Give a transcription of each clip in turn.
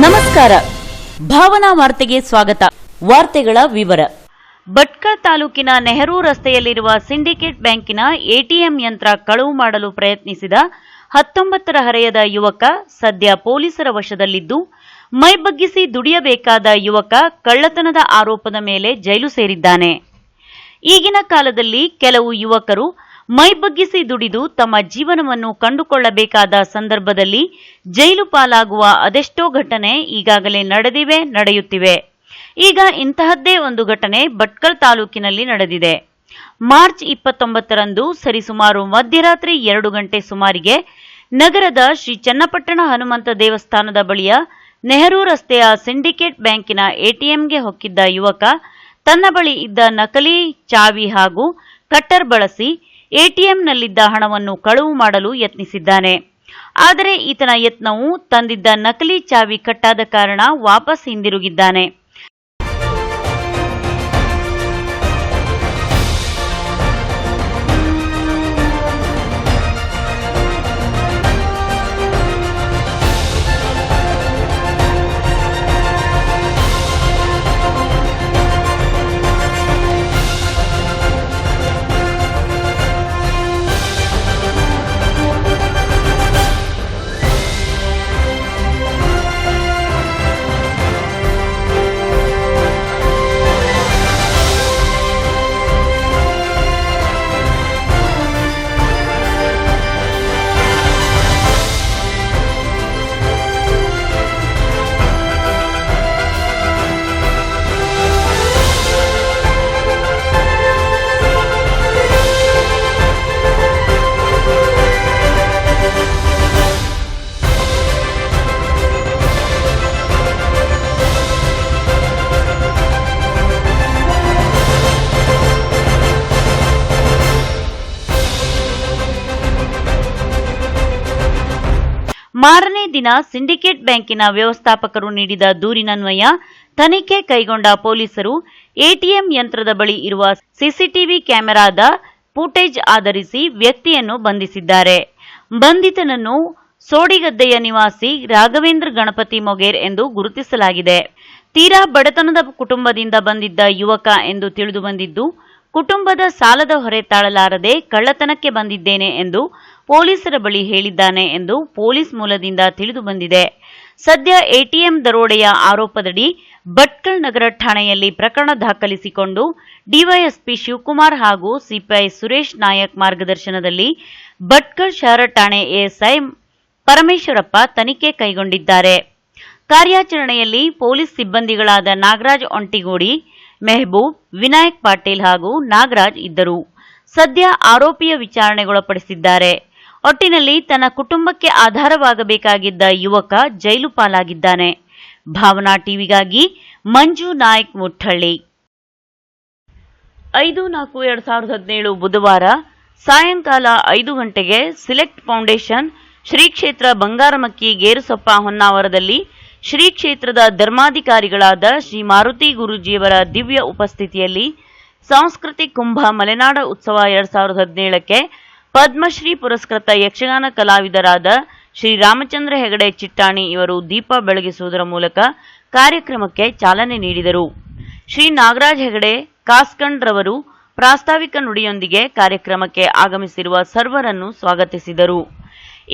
ನಮಸ್ಕಾರ. ಭಾವನಾ ವಾರ್ತೆಗೆ ಸ್ವಾಗತ. ವಾರ್ತೆಗಳ ವಿವರ. ಭಟ್ಕಳ ತಾಲೂಕಿನ ನೆಹರು ರಸ್ತೆಯಲ್ಲಿರುವ ಸಿಂಡಿಕೇಟ್ ಬ್ಯಾಂಕಿನ ಎಟಿಎಂ ಯಂತ್ರ ಕಳವು ಮಾಡಲು ಪ್ರಯತ್ನಿಸಿದ 19ರ ಹರೆಯದ ಯುವಕ ಸದ್ಯ ಪೊಲೀಸರ ವಶದಲ್ಲಿದ್ದು, ಮೈಬಗ್ಗಿಸಿ ದುಡಿಯಬೇಕಾದ ಯುವಕ ಕಳ್ಳತನದ ಆರೋಪದ ಮೇಲೆ ಜೈಲು ಸೇರಿದ್ದಾನೆ. ಈಗಿನ ಕಾಲದಲ್ಲಿ ಕೆಲವು ಯುವಕರು ಮೈಬಗ್ಗಿಸಿ ದುಡಿದು ತಮ್ಮ ಜೀವನವನ್ನು ಕಂಡುಕೊಳ್ಳಬೇಕಾದ ಸಂದರ್ಭದಲ್ಲಿ ಜೈಲು ಪಾಲಾಗುವ ಅದೆಷ್ಟೋ ಘಟನೆ ಈಗಾಗಲೇ ನಡೆಯುತ್ತಿವೆ. ಈಗ ಇಂತಹದ್ದೇ ಒಂದು ಘಟನೆ ಭಟ್ಕಳ ತಾಲೂಕಿನಲ್ಲಿ ನಡೆದಿದೆ. ಮಾರ್ಚ್ 29ರಂದು ಸರಿಸುಮಾರು ಮಧ್ಯರಾತ್ರಿ 2 ಗಂಟೆ ಸುಮಾರಿಗೆ ನಗರದ ಶ್ರೀ ಚನ್ನಪಟ್ಟಣ ಹನುಮಂತ ದೇವಸ್ಥಾನದ ಬಳಿಯ ನೆಹರು ರಸ್ತೆಯ ಸಿಂಡಿಕೇಟ್ ಬ್ಯಾಂಕಿನ ಎಟಿಎಂಗೆ ಹೊಕ್ಕಿದ್ದ ಯುವಕ ತನ್ನ ಬಳಿ ಇದ್ದ ನಕಲಿ ಚಾವಿ ಹಾಗೂ ಕಟ್ಟರ್ ಬಳಸಿ ಎಟಿಎಂನಲ್ಲಿದ್ದ ಹಣವನ್ನು ಕಳವು ಮಾಡಲು ಯತ್ನಿಸಿದ್ದಾನೆ. ಆದರೆ ಈತನ ಯತ್ನವು ತಂದಿದ್ದ ನಕಲಿ ಚಾವಿ ಕಟ್ಟಾದ ಕಾರಣ ವಾಪಸ್ ಹಿಂದಿರುಗಿದ್ದಾನೆ. ಮಾರನೇ ದಿನ ಸಿಂಡಿಕೇಟ್ ಬ್ಯಾಂಕಿನ ವ್ಯವಸ್ಥಾಪಕರು ನೀಡಿದ ದೂರಿನನ್ವಯ ತನಿಖೆ ಕೈಗೊಂಡ ಪೊಲೀಸರು ಎಟಿಎಂ ಯಂತ್ರದ ಬಳಿ ಇರುವ ಸಿಸಿಟಿವಿ ಕ್ಯಾಮೆರಾದ ಫುಟೇಜ್ ಆಧರಿಸಿ ವ್ಯಕ್ತಿಯನ್ನು ಬಂಧಿಸಿದ್ದಾರೆ. ಬಂಧಿತನನ್ನು ಸೋಡಿಗದ್ದೆಯ ನಿವಾಸಿ ರಾಘವೇಂದ್ರ ಗಣಪತಿ ಮೊಗೇರ್ ಎಂದು ಗುರುತಿಸಲಾಗಿದೆ. ತೀರಾ ಬಡತನದ ಕುಟುಂಬದಿಂದ ಬಂದಿದ್ದ ಯುವಕ ಎಂದು ತಿಳಿದು ಬಂದಿದ್ದು, ಕುಟುಂಬದ ಸಾಲದ ಹೊರೆ ತಾಳಲಾರದೆ ಕಳ್ಳತನಕ್ಕೆ ಬಂದಿದ್ದೇನೆ ಎಂದು ಪೊಲೀಸರ ಬಳಿ ಹೇಳಿದ್ದಾನೆ ಎಂದು ಪೊಲೀಸ್ ಮೂಲದಿಂದ ತಿಳಿದು ಬಂದಿದೆ. ಸದ್ಯ ಎಟಿಎಂ ದರೋಡೆಯ ಆರೋಪದಡಿ ಭಟ್ಕಳ ನಗರ ಠಾಣೆಯಲ್ಲಿ ಪ್ರಕರಣ ದಾಖಲಿಸಿಕೊಂಡು ಡಿವೈಎಸ್ಪಿ ಶಿವಕುಮಾರ್ ಹಾಗೂ ಸಿಪಿಐ ಸುರೇಶ್ ನಾಯಕ್ ಮಾರ್ಗದರ್ಶನದಲ್ಲಿ ಭಟ್ಕಳ ಶಹರ ಠಾಣೆ ಎಎಸ್ಐ ಪರಮೇಶ್ವರಪ್ಪ ತನಿಖೆ ಕೈಗೊಂಡಿದ್ದಾರೆ. ಕಾರ್ಯಾಚರಣೆಯಲ್ಲಿ ಪೊಲೀಸ್ ಸಿಬ್ಬಂದಿಗಳಾದ ನಾಗರಾಜ್ ಒಂಟಿಗೋಡಿ, ಮೆಹಬೂಬ್, ವಿನಾಯಕ್ ಪಾಟೀಲ್ ಹಾಗೂ ನಾಗರಾಜ್ ಇದ್ದರು. ಸದ್ಯ ಆರೋಪಿಯ ವಿಚಾರಣೆಗೊಳಪಡಿಸಿದ್ದಾರೆ. ಒಟ್ಟಿನಲ್ಲಿ ತನ್ನ ಕುಟುಂಬಕ್ಕೆ ಆಧಾರವಾಗಬೇಕಾಗಿದ್ದ ಯುವಕ ಜೈಲು ಪಾಲಾಗಿದ್ದಾನೆ. ಭಾವನಾ ಟಿವಿಗಾಗಿ ಮಂಜು ನಾಯ್ಕ್, ಮುಟ್ಟಳ್ಳಿ. 5/4/2017 ಬುಧವಾರ ಸಾಯಂಕಾಲ 5 ಗಂಟೆಗೆ ಸಿಲೆಕ್ಟ್ ಫೌಂಡೇಶನ್ ಶ್ರೀ ಕ್ಷೇತ್ರ ಬಂಗಾರಮಕ್ಕಿ ಗೇರುಸೊಪ್ಪ ಹೊನ್ನಾವರದಲ್ಲಿ ಶ್ರೀ ಕ್ಷೇತ್ರದ ಧರ್ಮಾಧಿಕಾರಿಗಳಾದ ಶ್ರೀ ಮಾರುತಿ ಗುರೂಜಿಯವರ ದಿವ್ಯ ಉಪಸ್ಥಿತಿಯಲ್ಲಿ ಸಾಂಸ್ಕೃತಿಕ ಕುಂಭ ಮಲೆನಾಡ ಉತ್ಸವ 2017ಕ್ಕೆ ಪದ್ಮಶ್ರೀ ಪುರಸ್ಕೃತ ಯಕ್ಷಗಾನ ಕಲಾವಿದರಾದ ಶ್ರೀ ರಾಮಚಂದ್ರ ಹೆಗಡೆ ಚಿಟ್ಟಾಣಿ ಇವರು ದೀಪ ಬೆಳಗಿಸುವುದರ ಮೂಲಕ ಕಾರ್ಯಕ್ರಮಕ್ಕೆ ಚಾಲನೆ ನೀಡಿದರು. ಶ್ರೀ ನಾಗರಾಜ್ ಹೆಗಡೆ ಕಾಸ್ಕಂಡ್ ರವರು ಪ್ರಾಸ್ತಾವಿಕ ನುಡಿಯೊಂದಿಗೆ ಕಾರ್ಯಕ್ರಮಕ್ಕೆ ಆಗಮಿಸಿರುವ ಸರ್ವರನ್ನು ಸ್ವಾಗತಿಸಿದರು.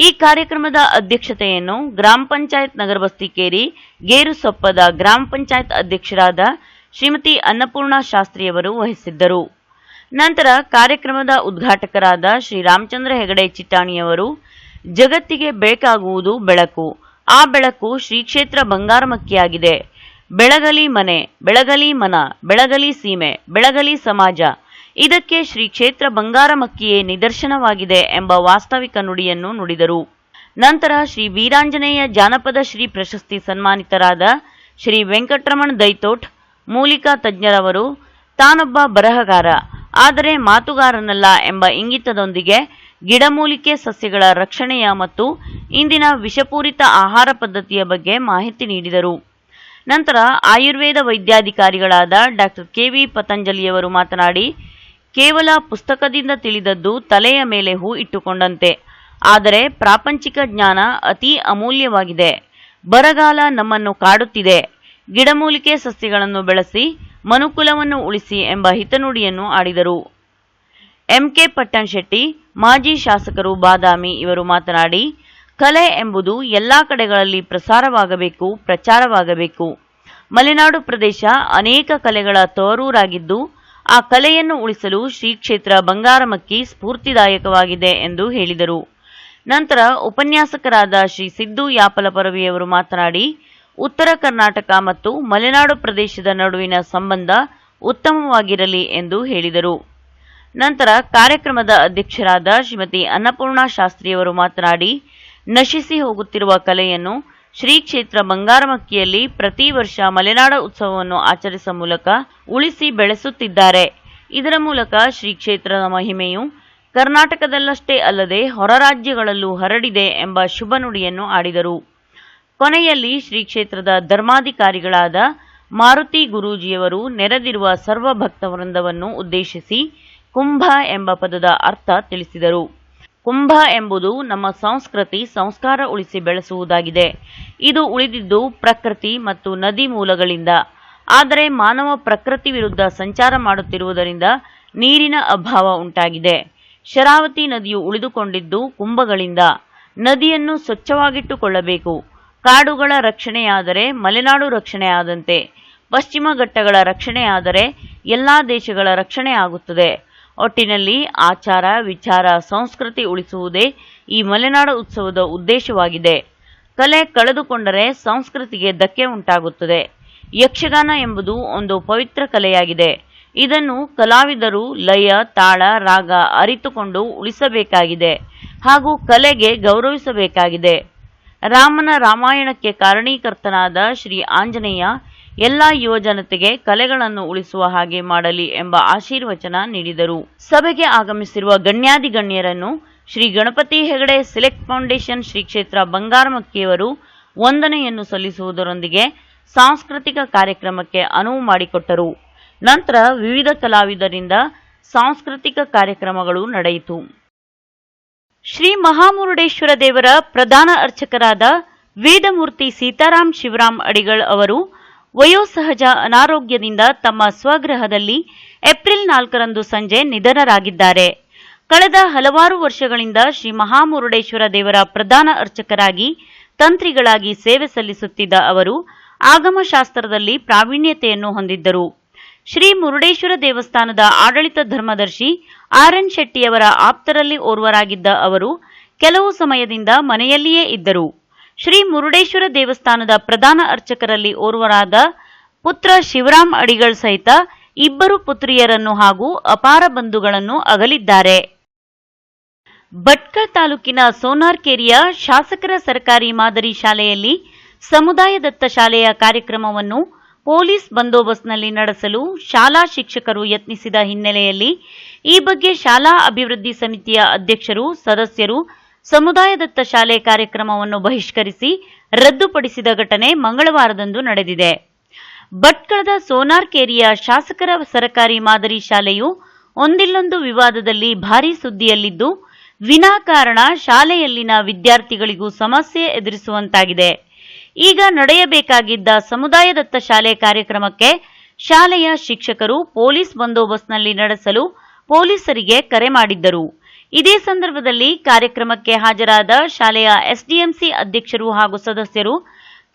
ಈ ಕಾರ್ಯಕ್ರಮದ ಅಧ್ಯಕ್ಷತೆಯನ್ನು ಗ್ರಾಮ ಪಂಚಾಯತ್ ನಗರಬಸ್ತಿಕೇರಿ ಗೇರುಸೊಪ್ಪದ ಗ್ರಾಮ ಪಂಚಾಯತ್ ಅಧ್ಯಕ್ಷರಾದ ಶ್ರೀಮತಿ ಅನ್ನಪೂರ್ಣ ಶಾಸ್ತ್ರಿಯವರು ವಹಿಸಿದ್ದರು. ನಂತರ ಕಾರ್ಯಕ್ರಮದ ಉದ್ಘಾಟಕರಾದ ಶ್ರೀ ರಾಮಚಂದ್ರ ಹೆಗಡೆ ಚಿಟ್ಟಾಣಿಯವರು ಜಗತ್ತಿಗೆ ಬೇಕಾಗುವುದು ಬೆಳಕು, ಆ ಬೆಳಕು ಶ್ರೀ ಕ್ಷೇತ್ರ ಬಂಗಾರಮಕ್ಕಿಯಾಗಿದೆ. ಬೆಳಗಲಿ ಮನೆ, ಬೆಳಗಲಿ ಮನ, ಬೆಳಗಲಿ ಸೀಮೆ, ಬೆಳಗಲಿ ಸಮಾಜ, ಇದಕ್ಕೆ ಶ್ರೀ ಕ್ಷೇತ್ರ ಬಂಗಾರಮಕ್ಕಿಯೇ ನಿದರ್ಶನವಾಗಿದೆ ಎಂಬ ವಾಸ್ತವಿಕ ನುಡಿಯನ್ನು ನುಡಿದರು. ನಂತರ ಶ್ರೀ ವೀರಾಂಜನೇಯ ಜಾನಪದ ಶ್ರೀ ಪ್ರಶಸ್ತಿ ಸನ್ಮಾನಿತರಾದ ಶ್ರೀ ವೆಂಕಟರಮಣ ದೈತೋಟ್ ಮೂಲಿಕಾ ತಜ್ಞರವರು ತಾನೊಬ್ಬ ಬರಹಗಾರ, ಆದರೆ ಮಾತುಗಾರನಲ್ಲ ಎಂಬ ಇಂಗಿತದೊಂದಿಗೆ ಗಿಡಮೂಲಿಕೆ ಸಸ್ಯಗಳ ರಕ್ಷಣೆಯ ಮತ್ತು ಇಂದಿನ ವಿಷಪೂರಿತ ಆಹಾರ ಪದ್ಧತಿಯ ಬಗ್ಗೆ ಮಾಹಿತಿ ನೀಡಿದರು. ನಂತರ ಆಯುರ್ವೇದ ವೈದ್ಯಾಧಿಕಾರಿಗಳಾದ ಡಾಕ್ಟರ್ ಕೆವಿ ಪತಂಜಲಿಯವರು ಮಾತನಾಡಿ, ಕೇವಲ ಪುಸ್ತಕದಿಂದ ತಿಳಿದದ್ದು ತಲೆಯ ಮೇಲೆ ಹೂ ಇಟ್ಟುಕೊಂಡಂತೆ, ಆದರೆ ಪ್ರಾಪಂಚಿಕ ಜ್ಞಾನ ಅತಿ ಅಮೂಲ್ಯವಾಗಿದೆ. ಬರಗಾಲ ನಮ್ಮನ್ನು ಕಾಡುತ್ತಿದೆ, ಗಿಡಮೂಲಿಕೆ ಸಸ್ಯಗಳನ್ನು ಬೆಳೆಸಿ ಮನುಕುಲವನ್ನು ಉಳಿಸಿ ಎಂಬ ಹಿತನುಡಿಯನ್ನು ಆಡಿದರು. ಎಂಕೆ ಪಟ್ಟಣಶೆಟ್ಟಿ, ಮಾಜಿ ಶಾಸಕರು ಬಾದಾಮಿ ಇವರು ಮಾತನಾಡಿ, ಕಲೆ ಎಂಬುದು ಎಲ್ಲಾ ಕಡೆಗಳಲ್ಲಿ ಪ್ರಸಾರವಾಗಬೇಕು, ಪ್ರಚಾರವಾಗಬೇಕು. ಮಲೆನಾಡು ಪ್ರದೇಶ ಅನೇಕ ಕಲೆಗಳ ತವರೂರಾಗಿದ್ದು ಆ ಕಲೆಯನ್ನು ಉಳಿಸಲು ಶ್ರೀ ಕ್ಷೇತ್ರ ಬಂಗಾರಮಕ್ಕಿ ಸ್ಫೂರ್ತಿದಾಯಕವಾಗಿದೆ ಎಂದು ಹೇಳಿದರು. ನಂತರ ಉಪನ್ಯಾಸಕರಾದ ಶ್ರೀ ಸಿದ್ದು ಯಾಪಲಪರವಿಯವರು ಮಾತನಾಡಿ, ಉತ್ತರ ಕರ್ನಾಟಕ ಮತ್ತು ಮಲೆನಾಡು ಪ್ರದೇಶದ ನಡುವಿನ ಸಂಬಂಧ ಉತ್ತಮವಾಗಿರಲಿ ಎಂದು ಹೇಳಿದರು. ನಂತರ ಕಾರ್ಯಕ್ರಮದ ಅಧ್ಯಕ್ಷರಾದ ಶ್ರೀಮತಿ ಅನ್ನಪೂರ್ಣ ಶಾಸ್ತ್ರಿಯವರು ಮಾತನಾಡಿ, ನಶಿಸಿ ಹೋಗುತ್ತಿರುವ ಕಲೆಯನ್ನು ಶ್ರೀ ಕ್ಷೇತ್ರ ಬಂಗಾರಮಕ್ಕಿಯಲ್ಲಿ ಪ್ರತಿ ವರ್ಷ ಮಲೆನಾಡ ಉತ್ಸವವನ್ನು ಆಚರಿಸುವ ಮೂಲಕ ಉಳಿಸಿ ಬೆಳೆಸುತ್ತಿದ್ದಾರೆ. ಇದರ ಮೂಲಕ ಶ್ರೀ ಕ್ಷೇತ್ರದ ಮಹಿಮೆಯು ಕರ್ನಾಟಕದಲ್ಲಷ್ಟೇ ಅಲ್ಲದೆ ಹೊರ ರಾಜ್ಯಗಳಲ್ಲೂ ಹರಡಿದೆ ಎಂಬ ಶುಭ ನುಡಿಯನ್ನು ಆಡಿದರು. ಕೊನೆಯಲ್ಲಿ ಶ್ರೀ ಕ್ಷೇತ್ರದ ಧರ್ಮಾಧಿಕಾರಿಗಳಾದ ಮಾರುತಿ ಗುರೂಜಿಯವರು ನೆರೆದಿರುವ ಸರ್ವ ಭಕ್ತ ವೃಂದವನ್ನು ಉದ್ದೇಶಿಸಿ ಕುಂಭ ಎಂಬ ಪದದ ಅರ್ಥ ತಿಳಿಸಿದರು. ಕುಂಭ ಎಂಬುದು ನಮ್ಮ ಸಂಸ್ಕೃತಿ ಸಂಸ್ಕಾರ ಉಳಿಸಿ ಬೆಳೆಸುವುದಾಗಿದೆ. ಇದು ಉಳಿದಿದ್ದು ಪ್ರಕೃತಿ ಮತ್ತು ನದಿ ಮೂಲಗಳಿಂದ. ಆದರೆ ಮಾನವ ಪ್ರಕೃತಿ ವಿರುದ್ಧ ಸಂಚಾರ ಮಾಡುತ್ತಿರುವುದರಿಂದ ನೀರಿನ ಅಭಾವ ಉಂಟಾಗಿದೆ. ಶರಾವತಿ ನದಿಯು ಉಳಿದುಕೊಂಡಿದ್ದು ಕುಂಭಗಳಿಂದ. ನದಿಯನ್ನು ಸ್ವಚ್ಛವಾಗಿಟ್ಟುಕೊಳ್ಳಬೇಕು. ಕಾಡುಗಳ ರಕ್ಷಣೆಯಾದರೆ ಮಲೆನಾಡು ರಕ್ಷಣೆಯಾದಂತೆ. ಪಶ್ಚಿಮ ಘಟ್ಟಗಳ ರಕ್ಷಣೆಯಾದರೆ ಎಲ್ಲಾ ದೇಶಗಳ ರಕ್ಷಣೆ ಆಗುತ್ತದೆ. ಒಟ್ಟಿನಲ್ಲಿ ಆಚಾರ, ವಿಚಾರ, ಸಂಸ್ಕೃತಿ ಉಳಿಸುವುದೇ ಈ ಮಲೆನಾಡ ಉತ್ಸವದ ಉದ್ದೇಶವಾಗಿದೆ. ಕಲೆ ಕಳೆದುಕೊಂಡರೆ ಸಂಸ್ಕೃತಿಗೆ ಧಕ್ಕೆ ಉಂಟಾಗುತ್ತದೆ. ಯಕ್ಷಗಾನ ಎಂಬುದು ಒಂದು ಪವಿತ್ರ ಕಲೆಯಾಗಿದೆ. ಇದನ್ನು ಕಲಾವಿದರು ಲಯ, ತಾಳ, ರಾಗ ಅರಿತುಕೊಂಡು ಉಳಿಸಬೇಕಾಗಿದೆ ಹಾಗೂ ಕಲೆಗೆ ಗೌರವಿಸಬೇಕಾಗಿದೆ. ರಾಮನ ರಾಮಾಯಣಕ್ಕೆ ಕಾರಣೀಕರ್ತನಾದ ಶ್ರೀ ಆಂಜನೇಯ ಎಲ್ಲ ಯುವಜನತೆಗೆ ಕಲೆಗಳನ್ನು ಉಳಿಸುವ ಹಾಗೆ ಮಾಡಲಿ ಎಂಬ ಆಶೀರ್ವಚನ ನೀಡಿದರು. ಸಭೆಗೆ ಆಗಮಿಸಿರುವ ಗಣ್ಯಾಧಿಗಣ್ಯರನ್ನು ಶ್ರೀ ಗಣಪತಿ ಹೆಗಡೆ ಸೆಲೆಕ್ಟ್ ಫೌಂಡೇಶನ್ ಶ್ರೀ ಕ್ಷೇತ್ರ ಬಂಗಾರಮಕ್ಕಿಯವರು ವಂದನೆಯನ್ನು ಸಲ್ಲಿಸುವುದರೊಂದಿಗೆ ಸಾಂಸ್ಕೃತಿಕ ಕಾರ್ಯಕ್ರಮಕ್ಕೆ ಅನುವು ಮಾಡಿಕೊಟ್ಟರು. ನಂತರ ವಿವಿಧ ಕಲಾವಿದರಿಂದ ಸಾಂಸ್ಕೃತಿಕ ಕಾರ್ಯಕ್ರಮಗಳು ನಡೆಯಿತು. ಶ್ರೀ ಮಹಾಮುರುಡೇಶ್ವರ ದೇವರ ಪ್ರಧಾನ ಅರ್ಚಕರಾದ ವೇದಮೂರ್ತಿ ಸೀತಾರಾಮ್ ಶಿವರಾಮ್ ಅಡಿಗಳ್ ಅವರು ವಯೋಸಹಜ ಅನಾರೋಗ್ಯದಿಂದ ತಮ್ಮ ಸ್ವಗೃಹದಲ್ಲಿ ಏಪ್ರಿಲ್ 4ರಂದು ಸಂಜೆ ನಿಧನರಾಗಿದ್ದಾರೆ. ಕಳೆದ ಹಲವಾರು ವರ್ಷಗಳಿಂದ ಶ್ರೀ ಮಹಾಮುರುಡೇಶ್ವರ ದೇವರ ಪ್ರಧಾನ ಅರ್ಚಕರಾಗಿ ತಂತ್ರಿಗಳಾಗಿ ಸೇವೆ ಸಲ್ಲಿಸುತ್ತಿದ್ದ ಅವರು ಆಗಮಶಾಸ್ತ್ರದಲ್ಲಿ ಪ್ರಾವೀಣ್ಯತೆಯನ್ನು ಹೊಂದಿದ್ದರು. ಶ್ರೀ ಮುರುಡೇಶ್ವರ ದೇವಸ್ಥಾನದ ಆಡಳಿತ ಧರ್ಮದರ್ಶಿ ಆರ್.ಎನ್. ಶೆಟ್ಟಿಯವರ ಆಪ್ತರಲ್ಲಿ ಓರ್ವರಾಗಿದ್ದ ಅವರು ಕೆಲವು ಸಮಯದಿಂದ ಮನೆಯಲ್ಲಿಯೇ ಇದ್ದರು. ಶ್ರೀ ಮುರುಡೇಶ್ವರ ದೇವಸ್ಥಾನದ ಪ್ರಧಾನ ಅರ್ಚಕರಲ್ಲಿ ಓರ್ವರಾದ ಪುತ್ರ ಶಿವರಾಮ್ ಅಡಿಗಳ್ ಸಹಿತ ಇಬ್ಬರು ಪುತ್ರಿಯರನ್ನು ಹಾಗೂ ಅಪಾರ ಬಂಧುಗಳನ್ನು ಅಗಲಿದ್ದಾರೆ. ಭಟ್ಕಳ ತಾಲೂಕಿನ ಸೋನಾರ್ಕೆರೆಯ ಶಾಸಕರ ಸರ್ಕಾರಿ ಮಾದರಿ ಶಾಲೆಯಲ್ಲಿ ಸಮುದಾಯ ದತ್ತ ಶಾಲೆಯ ಕಾರ್ಯಕ್ರಮವನ್ನು ಪೊಲೀಸ್ ಬಂದೋಬಸ್ತ್ನಲ್ಲಿ ನಡೆಸಲು ಶಾಲಾ ಶಿಕ್ಷಕರು ಯತ್ನಿಸಿದ ಹಿನ್ನೆಲೆಯಲ್ಲಿ ಈ ಬಗ್ಗೆ ಶಾಲಾ ಅಭಿವೃದ್ಧಿ ಸಮಿತಿಯ ಅಧ್ಯಕ್ಷರು, ಸದಸ್ಯರು ಸಮುದಾಯ ದತ್ತ ಶಾಲೆ ಕಾರ್ಯಕ್ರಮವನ್ನು ಬಹಿಷ್ಕರಿಸಿ ರದ್ದುಪಡಿಸಿದ ಘಟನೆ ಮಂಗಳವಾರದಂದು ನಡೆದಿದೆ. ಭಟ್ಕಳದ ಸೋನಾರ್ಕೆರೆಯ ಶಾಸಕರ ಸರ್ಕಾರಿ ಮಾದರಿ ಶಾಲೆಯು ಒಂದಿಲ್ಲೊಂದು ವಿವಾದದಲ್ಲಿ ಭಾರೀ ಸುದ್ದಿಯಲ್ಲಿದ್ದು, ವಿನಾಕಾರಣ ಶಾಲೆಯಲ್ಲಿನ ವಿದ್ಯಾರ್ಥಿಗಳಿಗೂ ಸಮಸ್ಯೆ ಎದುರಿಸುವಂತಾಗಿದೆ. ಈಗ ನಡೆಯಬೇಕಾಗಿದ್ದ ಸಮುದಾಯ ದತ್ತ ಶಾಲೆ ಕಾರ್ಯಕ್ರಮಕ್ಕೆ ಶಾಲೆಯ ಶಿಕ್ಷಕರು ಪೊಲೀಸ್ ಬಂದೋಬಸ್ತ್ನಲ್ಲಿ ನಡೆಸಲು ಪೊಲೀಸರಿಗೆ ಕರೆ ಮಾಡಿದ್ದರು. ಇದೇ ಸಂದರ್ಭದಲ್ಲಿ ಕಾರ್ಯಕ್ರಮಕ್ಕೆ ಹಾಜರಾದ ಶಾಲೆಯ ಎಸ್ಡಿಎಂಸಿ ಅಧ್ಯಕ್ಷರು ಹಾಗೂ ಸದಸ್ಯರು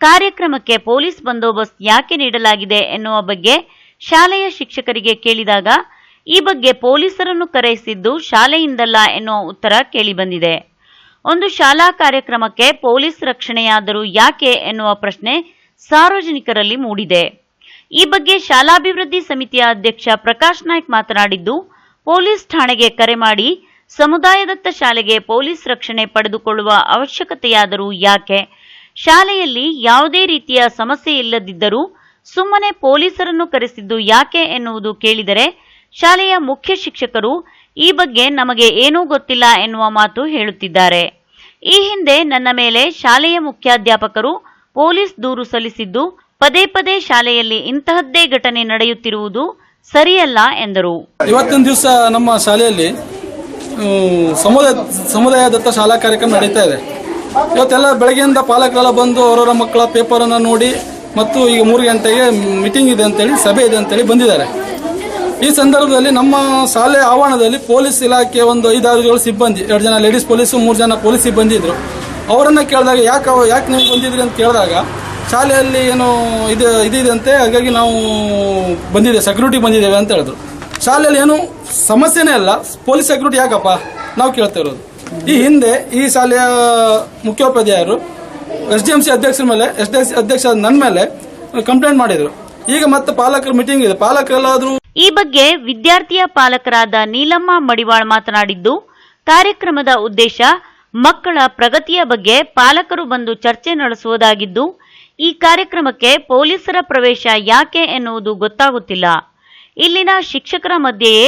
ಕಾರ್ಯಕ್ರಮಕ್ಕೆ ಪೊಲೀಸ್ ಬಂದೋಬಸ್ತ್ ಯಾಕೆ ನೀಡಲಾಗಿದೆ ಎನ್ನುವ ಬಗ್ಗೆ ಶಾಲೆಯ ಶಿಕ್ಷಕರಿಗೆ ಕೇಳಿದಾಗ ಈ ಬಗ್ಗೆ ಪೊಲೀಸರನ್ನು ಕರೆಯಿಸಿದ್ದು ಶಾಲೆಯಿಂದಲ್ಲ ಎನ್ನುವ ಉತ್ತರ ಕೇಳಿಬಂದಿದೆ. ಒಂದು ಶಾಲಾ ಕಾರ್ಯಕ್ರಮಕ್ಕೆ ಪೊಲೀಸ್ ರಕ್ಷಣೆಯಾದರೂ ಯಾಕೆ ಎನ್ನುವ ಪ್ರಶ್ನೆ ಸಾರ್ವಜನಿಕರಲ್ಲಿ ಮೂಡಿದೆ. ಈ ಬಗ್ಗೆ ಶಾಲಾಭಿವೃದ್ಧಿ ಸಮಿತಿಯ ಅಧ್ಯಕ್ಷ ಪ್ರಕಾಶ್ ನಾಯ್ಕ್ ಮಾತನಾಡಿದ್ದು, ಪೊಲೀಸ್ ಠಾಣೆಗೆ ಕರೆ ಮಾಡಿ ಸಮುದಾಯ ದತ್ತ ಶಾಲೆಗೆ ಪೊಲೀಸ್ ರಕ್ಷಣೆ ಪಡೆದುಕೊಳ್ಳುವ ಅವಶ್ಯಕತೆಯಾದರೂ ಯಾಕೆ? ಶಾಲೆಯಲ್ಲಿ ಯಾವುದೇ ರೀತಿಯ ಸಮಸ್ಯೆ ಇಲ್ಲದಿದ್ದರೂ ಸುಮ್ಮನೆ ಪೊಲೀಸರನ್ನು ಕರೆಸಿದ್ದು ಯಾಕೆ ಎನ್ನುವುದು ಕೇಳಿದರೆ ಶಾಲೆಯ ಮುಖ್ಯ ಶಿಕ್ಷಕರು ಈ ಬಗ್ಗೆ ನಮಗೆ ಏನೂ ಗೊತ್ತಿಲ್ಲ ಎನ್ನುವ ಮಾತು ಹೇಳುತ್ತಿದ್ದಾರೆ. ಈ ಹಿಂದೆ ನನ್ನ ಮೇಲೆ ಶಾಲೆಯ ಮುಖ್ಯಾಧ್ಯಾಪಕರು ಪೊಲೀಸ್ ದೂರು ಸಲ್ಲಿಸಿದ್ದು, ಪದೇ ಪದೇ ಶಾಲೆಯಲ್ಲಿ ಇಂತಹದ್ದೇ ಘಟನೆ ನಡೆಯುತ್ತಿರುವುದು ಸರಿಯಲ್ಲ ಎಂದರು. ಇವತ್ತಿನ ದಿವಸ ನಮ್ಮ ಶಾಲೆಯಲ್ಲಿ ಸಮುದಾಯ ದತ್ತ ಶಾಲಾ ಕಾರ್ಯಕ್ರಮ ನಡೀತಾ ಇದೆ. ಇವತ್ತೆಲ್ಲ ಬೆಳಗ್ಗೆಯಿಂದ ಪಾಲಕರೆಲ್ಲ ಬಂದು ಅವರವರ ಮಕ್ಕಳ ಪೇಪರನ್ನು ನೋಡಿ ಮತ್ತು ಈಗ 3 ಗಂಟೆಗೆ ಮೀಟಿಂಗ್ ಇದೆ ಅಂತೇಳಿ, ಸಭೆ ಇದೆ ಅಂತೇಳಿ ಬಂದಿದ್ದಾರೆ. ಈ ಸಂದರ್ಭದಲ್ಲಿ ನಮ್ಮ ಶಾಲೆ ಆವರಣದಲ್ಲಿ ಪೊಲೀಸ್ ಇಲಾಖೆ ಒಂದು 5-6 ಸಿಬ್ಬಂದಿ, 2 ಜನ ಲೇಡೀಸ್ ಪೊಲೀಸು, 3 ಜನ ಪೊಲೀಸ್ ಸಿಬ್ಬಂದಿ ಇದ್ದರು. ಅವರನ್ನು ಕೇಳಿದಾಗ ಯಾಕೆ ನೀವು ಬಂದಿದ್ರಿ ಅಂತ ಕೇಳಿದಾಗ ಶಾಲೆಯಲ್ಲಿ ಏನೋ ಇದಿದೆ ಅಂತೆ, ಹಾಗಾಗಿ ನಾವು ಸೆಕ್ಯೂರಿಟಿ ಬಂದಿದ್ದೇವೆ ಅಂತ ಹೇಳಿದ್ರು. ಶಾಲೆಯಲ್ಲಿ ಏನು ಸಮಸ್ಯೆನೇ ಇಲ್ಲ, ಪೊಲೀಸ್ ಸೆಕ್ಯೂರಿಟಿ ಯಾಕಪ್ಪ ನಾವು ಕೇಳ್ತಾ ಇರೋದು. ಈ ಹಿಂದೆ ಈ ಶಾಲೆಯ ಮುಖ್ಯೋಪಾಧ್ಯಾಯರು SDMC ಅಧ್ಯಕ್ಷರ ಮೇಲೆ, SDMC ಅಧ್ಯಕ್ಷ ನನ್ನ ಮೇಲೆ ಕಂಪ್ಲೇಂಟ್ ಮಾಡಿದರು. ಈಗ ಮತ್ತೆ ಪಾಲಕರ ಮೀಟಿಂಗ್ ಇದೆ, ಪಾಲಕರೆಲ್ಲಾದರೂ ಈ ಬಗ್ಗೆ ವಿದ್ಯಾರ್ಥಿಯ ಪಾಲಕರಾದ ನೀಲಮ್ಮ ಮಡಿವಾಳ್ ಮಾತನಾಡಿದ್ದು, ಕಾರ್ಯಕ್ರಮದ ಉದ್ದೇಶ ಮಕ್ಕಳ ಪ್ರಗತಿಯ ಬಗ್ಗೆ ಪಾಲಕರು ಬಂದು ಚರ್ಚೆ ನಡೆಸುವುದಾಗಿದ್ದು, ಈ ಕಾರ್ಯಕ್ರಮಕ್ಕೆ ಪೊಲೀಸರ ಪ್ರವೇಶ ಯಾಕೆ ಎನ್ನುವುದು ಗೊತ್ತಾಗುತ್ತಿಲ್ಲ. ಇಲ್ಲಿನ ಶಿಕ್ಷಕರ ಮಧ್ಯೆಯೇ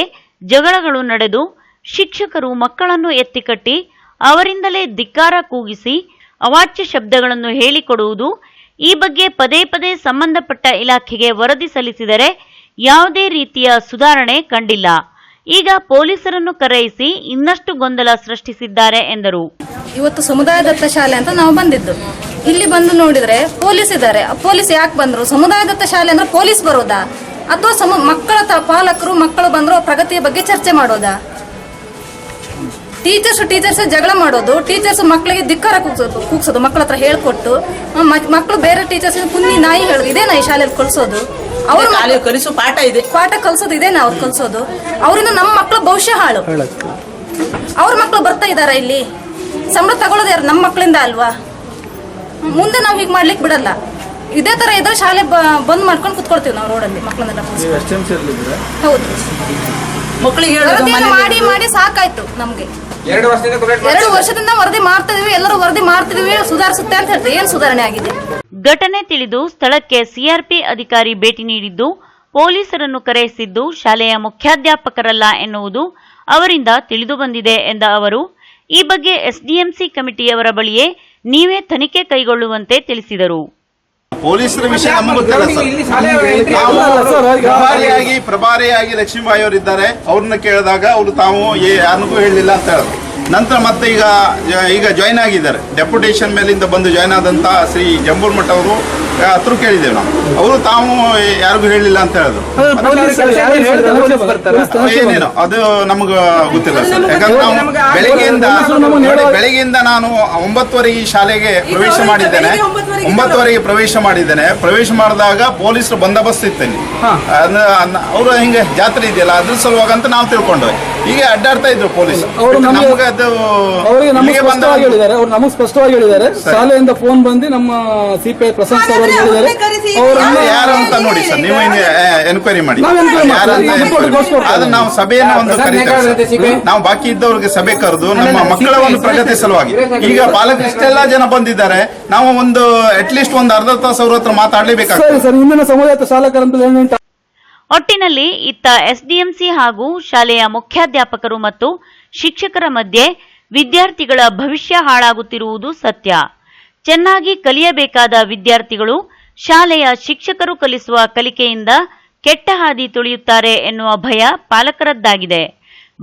ಜಗಳಗಳು ನಡೆದು ಶಿಕ್ಷಕರು ಮಕ್ಕಳನ್ನು ಎತ್ತಿಕಟ್ಟಿ ಅವರಿಂದಲೇ ಧಿಕ್ಕಾರ ಕೂಗಿಸಿ ಅವಾಚ್ಯ ಶಬ್ದಗಳನ್ನು ಹೇಳಿಕೊಡುವುದು. ಈ ಬಗ್ಗೆ ಪದೇ ಪದೇ ಸಂಬಂಧಪಟ್ಟ ಇಲಾಖೆಗೆ ವರದಿ ಸಲ್ಲಿಸಿದರೆ ಯಾವುದೇ ರೀತಿಯ ಸುಧಾರಣೆ ಕಂಡಿಲ್ಲ. ಈಗ ಪೊಲೀಸರನ್ನು ಕರೆಯಿಸಿ ಇನ್ನಷ್ಟು ಗೊಂದಲ ಸೃಷ್ಟಿಸಿದ್ದಾರೆ ಎಂದರು. ಇವತ್ತು ಸಮುದಾಯ ದತ್ತ ಶಾಲೆ ಅಂತ ನಾವು ಬಂದಿದ್ದು. ಇಲ್ಲಿ ಬಂದು ನೋಡಿದ್ರೆ ಪೊಲೀಸ್ ಇದ್ದಾರೆ. ಪೊಲೀಸ್ ಯಾಕೆ ಬಂದ್ರು? ಸಮುದಾಯ ದತ್ತ ಶಾಲೆ ಅಂದ್ರೆ ಪೊಲೀಸ್ ಬರೋದಾ, ಅಥವಾ ಮಕ್ಕಳ ಪಾಲಕರು ಮಕ್ಕಳು ಬಂದ್ರು ಪ್ರಗತಿಯ ಬಗ್ಗೆ ಚರ್ಚೆ ಮಾಡೋದಾ? ಟೀಚರ್ಸ್ ಜಗಳ ಮಾಡೋದು, ಟೀಚರ್ಸ್ ಮಕ್ಕಳಿಗೆ ಧಿಕ್ಕಾರ ಕೂಗ್ಸೋದು, ಮಕ್ಕಳ ಹತ್ರ ಹೇಳ್ಕೊಟ್ಟು ಮಕ್ಕಳು ಬೇರೆ ಟೀಚರ್ಸ್ ಕುನ್ನಿ ನಾಯಿ ಹೇಳೋದು. ಇದೇನಾ ಈ ಶಾಲೆಯಲ್ಲಿ ಕಲಿಸೋದು? ಅವ್ರು ಕಲಿಸೋ ಪಾಠ ಕಲಿಸೋದು ಇದೇನಾ ಅವ್ರು ಕಲಿಸೋದು? ಅವರಿಂದ ನಮ್ಮ ಮಕ್ಕಳ ಭವಿಷ್ಯ ಹಾಳು. ಅವ್ರ ಮಕ್ಕಳು ಬರ್ತಾ ಇದಾರ ಇಲ್ಲಿ, ಸಂಬಳ ತಗೊಳ್ಳೋದು ಯಾರು? ನಮ್ಮ ಮಕ್ಕಳಿಂದ ಅಲ್ವಾ? ಮುಂದೆ ನಾವು ಹೀಗೆ ಮಾಡ್ಲಿಕ್ಕೆ ಬಿಡಲ್ಲ. ಇದೇ ತರ ಇದ್ರೆ ಶಾಲೆ ಬಂದ್ ಮಾಡ್ಕೊಂಡು ಕುತ್ಕೊಳ್ತೀವಿ ನಾವು ರೋಡಲ್ಲಿ ಮಕ್ಕಳನ್ನೆಲ್ಲ. ಹೌದು, ಮಕ್ಕಳಿಗೆ ಮಾಡಿ ಸಾಕಾಯ್ತು ನಮ್ಗೆ. 2 ವರ್ಷದಿಂದ ವರದಿ ಮಾಡ್ತಿದೀವಿ, ಎಲ್ಲರೂ ವರದಿ ಮಾಡ್ತಿದೀವಿ, ಸುಧಾರಿಸುತ್ತೆ ಅಂತ ಹೇಳ್ತೀವಿ. ಏನ್ ಸುಧಾರಣೆ ಆಗಿದೆ? ಘಟನೆ ತಿಳಿದು ಸ್ಥಳಕ್ಕೆ ಸಿಆರ್ಪಿ ಅಧಿಕಾರಿ ಭೇಟಿ ನೀಡಿದ್ದು, ಪೊಲೀಸರನ್ನು ಕರೆಯಿಸಿದ್ದು ಶಾಲೆಯ ಮುಖ್ಯಾಧ್ಯಾಪಕರಲ್ಲ ಎನ್ನುವುದು ಅವರಿಂದ ತಿಳಿದು ಬಂದಿದೆ ಎಂದ ಅವರು, ಈ ಬಗ್ಗೆ SDMC ಕಮಿಟಿಯವರ ಬಳಿಯೇ ನೀವೇ ತನಿಖೆ ಕೈಗೊಳ್ಳುವಂತೆ ತಿಳಿಸಿದರು. ಪೊಲೀಸರ ವಿಷಯ ನಮ್ಗೆ ಗೊತ್ತಿಲ್ಲ ಸರ್. ಪ್ರಭಾರಿಯಾಗಿ ಲಕ್ಷ್ಮೀಬಾಯಿ ಅವರು ಇದ್ದಾರೆ. ಅವ್ರನ್ನ ಕೇಳಿದಾಗ ಅವರು ತಾವು ಯಾರಿಗೂ ಹೇಳಲಿಲ್ಲ ಅಂತ ಹೇಳಿದ್ರು. ನಂತರ ಮತ್ತೆ ಈಗ ಜಾಯ್ನ್ ಆಗಿದ್ದಾರೆ. ಡೆಪ್ಯುಟೇಷನ್ ಮೇಲಿಂದ ಬಂದು ಜಾಯ್ನ್ ಆದಂತ ಶ್ರೀ ಜಂಬೂರ್ ಮಠ ಅವರು ಹತ್ರ ಕೇಳಿದ್ದೇವೆ ನಾವು. ಅವರು ತಾವು ಯಾರಿಗೂ ಹೇಳಿಲ್ಲ ಅಂತ ಹೇಳಿದ್ರು. ಏನೇನು ಅದು ನಮ್ಗೆ ಗೊತ್ತಿಲ್ಲ ಸರ್. ಯಾಕಂದ್ರೆ ನಾವು ಬೆಳಿಗ್ಗೆಯಿಂದ ನಾನು 9:30 ಶಾಲೆಗೆ ಪ್ರವೇಶ ಮಾಡಿದ್ದೇನೆ. 9:30 ಪ್ರವೇಶ ಮಾಡಿದಾಗ ಪೊಲೀಸರು ಬಂದೋಬಸ್ತ್ ಇತ್ತೇನೆ. ಅವರು ಹಿಂಗೆ ಜಾತ್ರೆ ಇದೆಯಲ್ಲ ಅದ್ರ ಸಲುವಾಗಿ ಅಂತ ನಾವು ತಿಳ್ಕೊಂಡ್ವಿ. ಹೀಗೆ ಅಡ್ಡಾಡ್ತಾ ಇದ್ರು ಪೊಲೀಸ್. ನಮ್ಗೆ ಅದು ನಮಗೆ ಸ್ಪಷ್ಟವಾಗಿ ಹೇಳಿದ್ದಾರೆ. ಶಾಲೆಯಿಂದ ಫೋನ್ ಬಂದು ನಮ್ಮ CPI ಪ್ರಶಂಸ ಅವರು ಹೇಳಿದ್ದಾರೆ. ಯಾರು ಅಂತ ನೋಡಿ ಸರ್, ನೀವು ಎನ್ಕ್ವೈರಿ ಮಾಡಿ ಆದ್ರೆ ನಾವು ಸಭೆಯನ್ನು ಒಂದು ಕರೀತೇವೆ. ನಾವು ಬಾಕಿ ಇದ್ದವ್ರಿಗೆ ಸಭೆ ಕರೆದು ನಮ್ಮ ಮಕ್ಕಳ ಒಂದು ಪ್ರಗತಿ ಸಲುವಾಗಿ ಈಗ ಪಾಲಕರು ಇಷ್ಟೆಲ್ಲ ಜನ ಬಂದಿದ್ದಾರೆ. ನಾವು ಒಂದು ಅಟ್ಲೀಸ್ಟ್ ಒಂದು ಅರ್ಧ ತಾಸು ಅವ್ರ ಹತ್ರ ಮಾತಾಡಲೇಬೇಕಾಗ್ತದೆ. ಒಟ್ಟಿನಲ್ಲಿ ಇತ್ತ SDMC ಹಾಗೂ ಶಾಲೆಯ ಮುಖ್ಯಾಧ್ಯಾಪಕರು ಮತ್ತು ಶಿಕ್ಷಕರ ಮಧ್ಯೆ ವಿದ್ಯಾರ್ಥಿಗಳ ಭವಿಷ್ಯ ಹಾಳಾಗುತ್ತಿರುವುದು ಸತ್ಯ. ಚೆನ್ನಾಗಿ ಕಲಿಯಬೇಕಾದ ವಿದ್ಯಾರ್ಥಿಗಳು ಶಾಲೆಯ ಶಿಕ್ಷಕರು ಕಲಿಸುವ ಕಲಿಕೆಯಿಂದ ಕೆಟ್ಟ ಹಾದಿ ತುಳಿಯುತ್ತಾರೆ ಎನ್ನುವ ಭಯ ಪಾಲಕರದ್ದಾಗಿದೆ.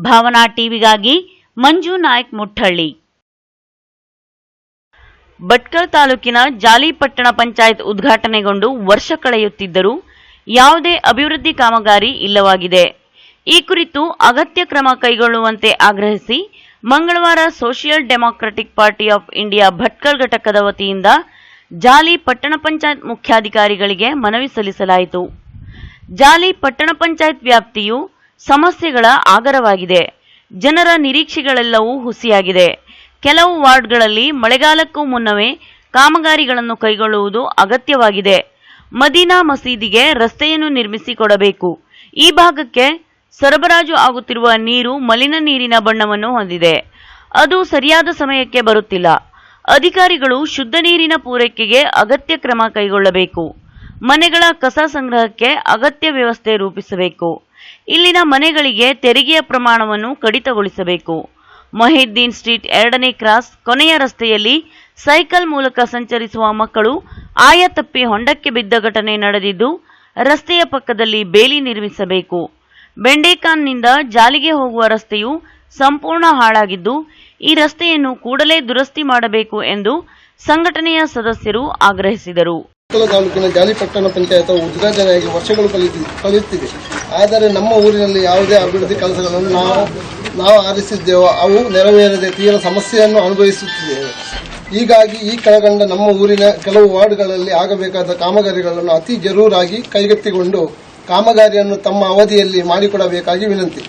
ಭಾವನಾ ಟಿವಿಗಾಗಿ ಮಂಜು ನಾಯ್ಕ್, ಮುಟ್ಟಹಳ್ಳಿ. ಭಟ್ಕಳ ತಾಲೂಕಿನ ಜಾಲಿ ಪಟ್ಟಣ ಪಂಚಾಯತ್ ಉದ್ಘಾಟನೆಗೊಂಡು ವರ್ಷ ಕಳೆಯುತ್ತಿದ್ದರೂ ಯಾವುದೇ ಅಭಿವೃದ್ಧಿ ಕಾಮಗಾರಿ ಇಲ್ಲವಾಗಿದೆ. ಈ ಕುರಿತು ಅಗತ್ಯ ಕ್ರಮ ಕೈಗೊಳ್ಳುವಂತೆ ಆಗ್ರಹಿಸಿ ಮಂಗಳವಾರ social democratic party of India Bhatkal ಘಟಕದ ವತಿಯಿಂದ ಜಾಲಿ ಪಟ್ಟಣ ಪಂಚಾಯತ್ ಮುಖ್ಯಾಧಿಕಾರಿಗಳಿಗೆ ಮನವಿ ಸಲ್ಲಿಸಲಾಯಿತು. ಜಾಲಿ ಪಟ್ಟಣ ಪಂಚಾಯತ್ ವ್ಯಾಪ್ತಿಯು ಸಮಸ್ಯೆಗಳ ಆಗರವಾಗಿದೆ. ಜನರ ನಿರೀಕ್ಷೆಗಳೆಲ್ಲವೂ ಹುಸಿಯಾಗಿದೆ. ಕೆಲವು ವಾರ್ಡ್ಗಳಲ್ಲಿ ಮಳೆಗಾಲಕ್ಕೂ ಮುನ್ನವೇ ಕಾಮಗಾರಿಗಳನ್ನು ಕೈಗೊಳ್ಳುವುದು ಅಗತ್ಯವಾಗಿದೆ. ಮದೀನಾ ಮಸೀದಿಗೆ ರಸ್ತೆಯನ್ನು ನಿರ್ಮಿಸಿಕೊಡಬೇಕು. ಈ ಭಾಗಕ್ಕೆ ಸರಬರಾಜು ಆಗುತ್ತಿರುವ ನೀರು ಮಲಿನ ನೀರಿನ ಬಣ್ಣವನ್ನು ಹೊಂದಿದೆ. ಅದು ಸರಿಯಾದ ಸಮಯಕ್ಕೆ ಬರುತ್ತಿಲ್ಲ. ಅಧಿಕಾರಿಗಳು ಶುದ್ಧ ನೀರಿನ ಪೂರೈಕೆಗೆ ಅಗತ್ಯ ಕ್ರಮ ಕೈಗೊಳ್ಳಬೇಕು. ಮನೆಗಳ ಕಸ ಸಂಗ್ರಹಕ್ಕೆ ಅಗತ್ಯ ವ್ಯವಸ್ಥೆ ರೂಪಿಸಬೇಕು. ಇಲ್ಲಿನ ಮನೆಗಳಿಗೆ ತೆರಿಗೆಯ ಪ್ರಮಾಣವನ್ನು ಕಡಿತಗೊಳಿಸಬೇಕು. ಮೊಹಿದ್ದೀನ್ ಸ್ಟ್ರೀಟ್ 2ನೇ ಕ್ರಾಸ್ ಕೊನೆಯ ರಸ್ತೆಯಲ್ಲಿ ಸೈಕಲ್ ಮೂಲಕ ಸಂಚರಿಸುವ ಮಕ್ಕಳು ಆಯ ತಪ್ಪಿ ಹೊಂಡಕ್ಕೆ ಬಿದ್ದ ಘಟನೆ ನಡೆದಿದ್ದು, ರಸ್ತೆಯ ಪಕ್ಕದಲ್ಲಿ ಬೇಲಿ ನಿರ್ಮಿಸಬೇಕು. ಬೆಂಡೇಕಾನ್ನಿಂದ ಜಾಲಿಗೆ ಹೋಗುವ ರಸ್ತೆಯು ಸಂಪೂರ್ಣ ಹಾಳಾಗಿದ್ದು ಈ ರಸ್ತೆಯನ್ನು ಕೂಡಲೇ ದುರಸ್ತಿ ಮಾಡಬೇಕು ಎಂದು ಸಂಘಟನೆಯ ಸದಸ್ಯರು ಆಗ್ರಹಿಸಿದರು. ತಾಲೂಕಿನ ಜಾಲಿಪಟ್ಟಣ ಪಂಚಾಯತ್ ಉದ್ಘಾಟನೆಯಾಗಿ ವರ್ಷಗಳು ಕಳೆಯುತ್ತಿದೆ. ಆದರೆ ನಮ್ಮ ಊರಿನಲ್ಲಿ ಯಾವುದೇ ಅಭಿವೃದ್ಧಿ ಕೆಲಸಗಳನ್ನು ನಾವು ಆರಿಸಿದ್ದೇವೋ ಅವು ನೆರವೇರದೆ ತೀವ್ರ ಸಮಸ್ಯೆಯನ್ನು ಅನುಭವಿಸುತ್ತಿದ್ದೇವೆ. ಹೀಗಾಗಿ ಈ ಕೆಳಗಂಡ ನಮ್ಮ ಊರಿನ ಕೆಲವು ವಾರ್ಡ್ಗಳಲ್ಲಿ ಆಗಬೇಕಾದ ಕಾಮಗಾರಿಗಳನ್ನು ಅತಿ ಜರೂರಾಗಿ ಕೈಗೆತ್ತಿಕೊಂಡು ಕಾಮಗಾರಿಯನ್ನು ತಮ್ಮ ಅವಧಿಯಲ್ಲಿ ಮಾಡಿಕೊಡಬೇಕಾಗಿ ವಿನಂತಿ.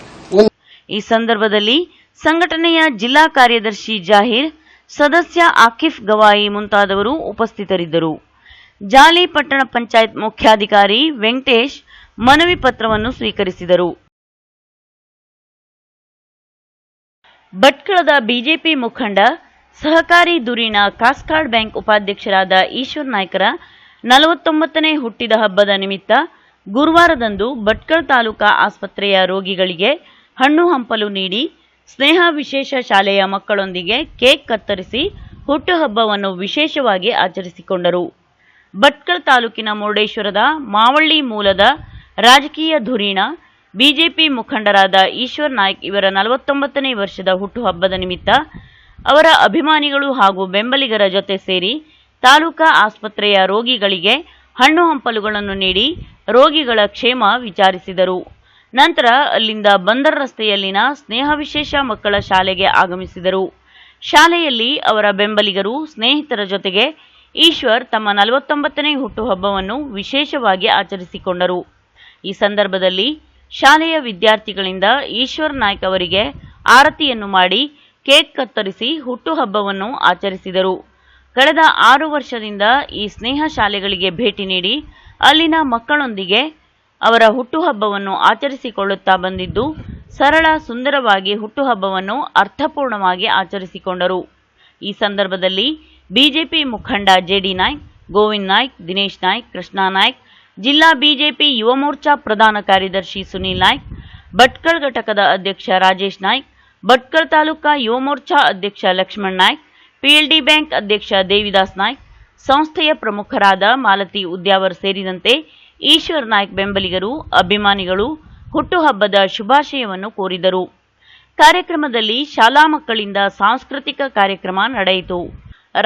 ಈ ಸಂದರ್ಭದಲ್ಲಿ ಸಂಘಟನೆಯ ಜಿಲ್ಲಾ ಕಾರ್ಯದರ್ಶಿ ಜಾಹೀರ್, ಸದಸ್ಯ ಆಕಿಫ್ ಗವಾಯಿ ಮುಂತಾದವರು ಉಪಸ್ಥಿತರಿದ್ದರು. ಜಾಲಿ ಪಟ್ಟಣ ಪಂಚಾಯತ್ ಮುಖ್ಯಾಧಿಕಾರಿ ವೆಂಕಟೇಶ್ ಮನವಿ ಪತ್ರವನ್ನು ಸ್ವೀಕರಿಸಿದರು. ಭಟ್ಕಳದ ಬಿಜೆಪಿ ಮುಖಂಡ, ಸಹಕಾರಿ ಧುರೀಣ ಕಾಸ್ಕಾಡ್ ಬ್ಯಾಂಕ್ ಉಪಾಧ್ಯಕ್ಷರಾದ ಈಶ್ವರ್ ನಾಯ್ಕರ 49ನೇ ಹುಟ್ಟಿದ ಹಬ್ಬದ ನಿಮಿತ್ತ ಗುರುವಾರದಂದು ಭಟ್ಕಳ ತಾಲೂಕಾ ಆಸ್ಪತ್ರೆಯ ರೋಗಿಗಳಿಗೆ ಹಣ್ಣು ಹಂಪಲು ನೀಡಿ ಸ್ನೇಹ ವಿಶೇಷ ಶಾಲೆಯ ಮಕ್ಕಳೊಂದಿಗೆ ಕೇಕ್ ಕತ್ತರಿಸಿ ಹುಟ್ಟುಹಬ್ಬವನ್ನು ವಿಶೇಷವಾಗಿ ಆಚರಿಸಿಕೊಂಡರು. ಭಟ್ಕಳ ತಾಲೂಕಿನ ಮುರುಡೇಶ್ವರದ ಮಾವಳ್ಳಿ ಮೂಲದ ರಾಜಕೀಯ ಧುರೀಣ ಬಿಜೆಪಿ ಮುಖಂಡರಾದ ಈಶ್ವರ್ ನಾಯ್ಕ್ ಇವರ 49ನೇ ವರ್ಷದ ಹುಟ್ಟುಹಬ್ಬದ ನಿಮಿತ್ತ ಅವರ ಅಭಿಮಾನಿಗಳು ಹಾಗೂ ಬೆಂಬಲಿಗರ ಜೊತೆ ಸೇರಿ ತಾಲೂಕಾ ಆಸ್ಪತ್ರೆಯ ರೋಗಿಗಳಿಗೆ ಹಣ್ಣು ಹಂಪಲುಗಳನ್ನು ನೀಡಿ ರೋಗಿಗಳ ಕ್ಷೇಮ ವಿಚಾರಿಸಿದರು. ನಂತರ ಅಲ್ಲಿಂದ ಬಂದರ್ ರಸ್ತೆಯಲ್ಲಿನ ಸ್ನೇಹ ವಿಶೇಷ ಮಕ್ಕಳ ಶಾಲೆಗೆ ಆಗಮಿಸಿದರು. ಶಾಲೆಯಲ್ಲಿ ಅವರ ಬೆಂಬಲಿಗರು, ಸ್ನೇಹಿತರ ಜೊತೆಗೆ ಈಶ್ವರ್ ತಮ್ಮ 49ನೇ ಹುಟ್ಟುಹಬ್ಬವನ್ನು ವಿಶೇಷವಾಗಿ ಆಚರಿಸಿಕೊಂಡರು. ಈ ಸಂದರ್ಭದಲ್ಲಿ ಶಾಲೆಯ ವಿದ್ಯಾರ್ಥಿಗಳಿಂದ ಈಶ್ವರ್ ನಾಯ್ಕ್ ಅವರಿಗೆ ಆರತಿಯನ್ನು ಮಾಡಿ ಕೇಕ್ ಕತ್ತರಿಸಿ ಹುಟ್ಟುಹಬ್ಬವನ್ನು ಆಚರಿಸಿದರು. ಕಳೆದ 6 ವರ್ಷದಿಂದ ಈ ಸ್ನೇಹ ಶಾಲೆಗಳಿಗೆ ಭೇಟಿ ನೀಡಿ ಅಲ್ಲಿನ ಮಕ್ಕಳೊಂದಿಗೆ ಅವರ ಹುಟ್ಟುಹಬ್ಬವನ್ನು ಆಚರಿಸಿಕೊಳ್ಳುತ್ತಾ ಬಂದಿದ್ದು, ಸರಳ ಸುಂದರವಾಗಿ ಹುಟ್ಟುಹಬ್ಬವನ್ನು ಅರ್ಥಪೂರ್ಣವಾಗಿ ಆಚರಿಸಿಕೊಂಡರು. ಈ ಸಂದರ್ಭದಲ್ಲಿ ಬಿಜೆಪಿ ಮುಖಂಡ ಜೆಡಿ ನಾಯ್ಕ್, ಗೋವಿಂದ್ ನಾಯ್ಕ್, ದಿನೇಶ್ ನಾಯ್ಕ್, ಕೃಷ್ಣ ನಾಯ್ಕ್, ಜಿಲ್ಲಾ ಬಿಜೆಪಿ ಯುವ ಮೋರ್ಚಾ ಪ್ರಧಾನ ಕಾರ್ಯದರ್ಶಿ ಸುನೀಲ್ ನಾಯ್ಕ್, ಭಟ್ಕಳ ಘಟಕದ ಅಧ್ಯಕ್ಷ ರಾಜೇಶ್ ನಾಯ್ಕ್, ಭಟ್ಕಳ ತಾಲೂಕಾ ಯುವ ಮೋರ್ಚಾ ಅಧ್ಯಕ್ಷ ಲಕ್ಷ್ಮಣ್ ನಾಯ್ಕ್, ಪಿಎಲ್ಡಿ ಬ್ಯಾಂಕ್ ಅಧ್ಯಕ್ಷ ದೇವಿದಾಸ್ ನಾಯ್ಕ್, ಸಂಸ್ಥೆಯ ಪ್ರಮುಖರಾದ ಮಾಲತಿ ಉದ್ಯಾವರ್ ಸೇರಿದಂತೆ ಈಶ್ವರ್ ನಾಯ್ಕ್ ಬೆಂಬಲಿಗರು, ಅಭಿಮಾನಿಗಳು ಹುಟ್ಟುಹಬ್ಬದ ಶುಭಾಶಯವನ್ನು ಕೋರಿದರು. ಕಾರ್ಯಕ್ರಮದಲ್ಲಿ ಶಾಲಾ ಮಕ್ಕಳಿಂದ ಸಾಂಸ್ಕೃತಿಕ ಕಾರ್ಯಕ್ರಮ ನಡೆಯಿತು.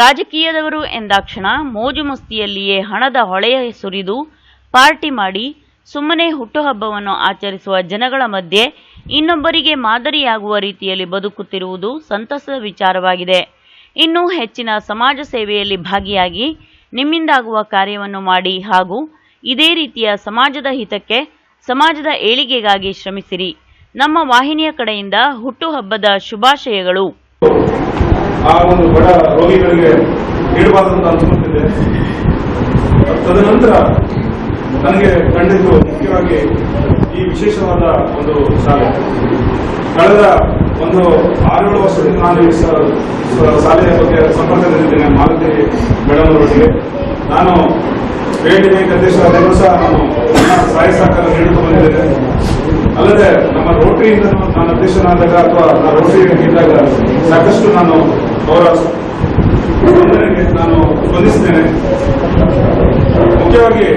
ರಾಜಕೀಯದವರು ಎಂದಾಕ್ಷಣ ಮೋಜು ಮಸ್ತಿಯಲ್ಲಿಯೇ ಹಣದ ಹೊಳೆಯ ಸುರಿದು ಪಾರ್ಟಿ ಮಾಡಿ ಸುಮ್ಮನೆ ಹುಟ್ಟುಹಬ್ಬವನ್ನು ಆಚರಿಸುವ ಜನಗಳ ಮಧ್ಯೆ ಇನ್ನೊಬ್ಬರಿಗೆ ಮಾದರಿಯಾಗುವ ರೀತಿಯಲ್ಲಿ ಬದುಕುತ್ತಿರುವುದು ಸಂತಸದ ವಿಚಾರವಾಗಿದೆ. ಇನ್ನೂ ಹೆಚ್ಚಿನ ಸಮಾಜ ಸೇವೆಯಲ್ಲಿ ಭಾಗಿಯಾಗಿ ನಿಮ್ಮಿಂದಾಗುವ ಕಾರ್ಯವನ್ನು ಮಾಡಿ ಹಾಗೂ ಇದೇ ರೀತಿಯ ಸಮಾಜದ ಹಿತಕ್ಕೆ, ಸಮಾಜದ ಏಳಿಗೆಗಾಗಿ ಶ್ರಮಿಸಿರಿ. ನಮ್ಮ ವಾಹಿನಿಯ ಕಡೆಯಿಂದ ಹುಟ್ಟುಹಬ್ಬದ ಶುಭಾಶಯಗಳು. ಆ ಒಂದು ಬಡ ರೋಗಿಗಳಿಗೆ ನೀಡಬಾರದು ಅನ್ಸುತ್ತಿದೆ. ತದನಂತರ ನನಗೆ ಕಂಡಿದ್ದು ಮುಖ್ಯವಾಗಿ ಈ ವಿಶೇಷವಾದ ಒಂದು ಶಾಲೆ. ಕಳೆದ ಒಂದು 6-7 ವರ್ಷದಿಂದ ನಾನು ಈ ಶಾಲೆಯ ಬಗ್ಗೆ ಸಂಪರ್ಕದಲ್ಲಿದ್ದೇನೆ. ಮಾಲತಿ ಮೇಡಮ್ ಅವರೊಟ್ಟಿಗೆ ನಾನು ಪಿಎಲ್ಡಿ ಬ್ಯಾಂಕ್ ಅಧ್ಯಕ್ಷರಾದರೂ ಸಹ ನಾನು ಸಹಾಯ ಸಹಕಾರ ನೀಡುತ್ತಾ ಬಂದಿದ್ದೇನೆ. ಅಲ್ಲದೆ ನಮ್ಮ ರೋಟರಿಯಿಂದ ನಾನು ಅಧ್ಯಕ್ಷನಾದಾಗ ಅಥವಾ ರೋಟರಿ ಇದ್ದಾಗ ಸಾಕಷ್ಟು ನಾನು ಅವರ ಸ್ಪಂದನೆಗೆ ನಾನು ಸ್ಪಂದಿಸಿದ್ದೇನೆ. ಮುಖ್ಯವಾಗಿ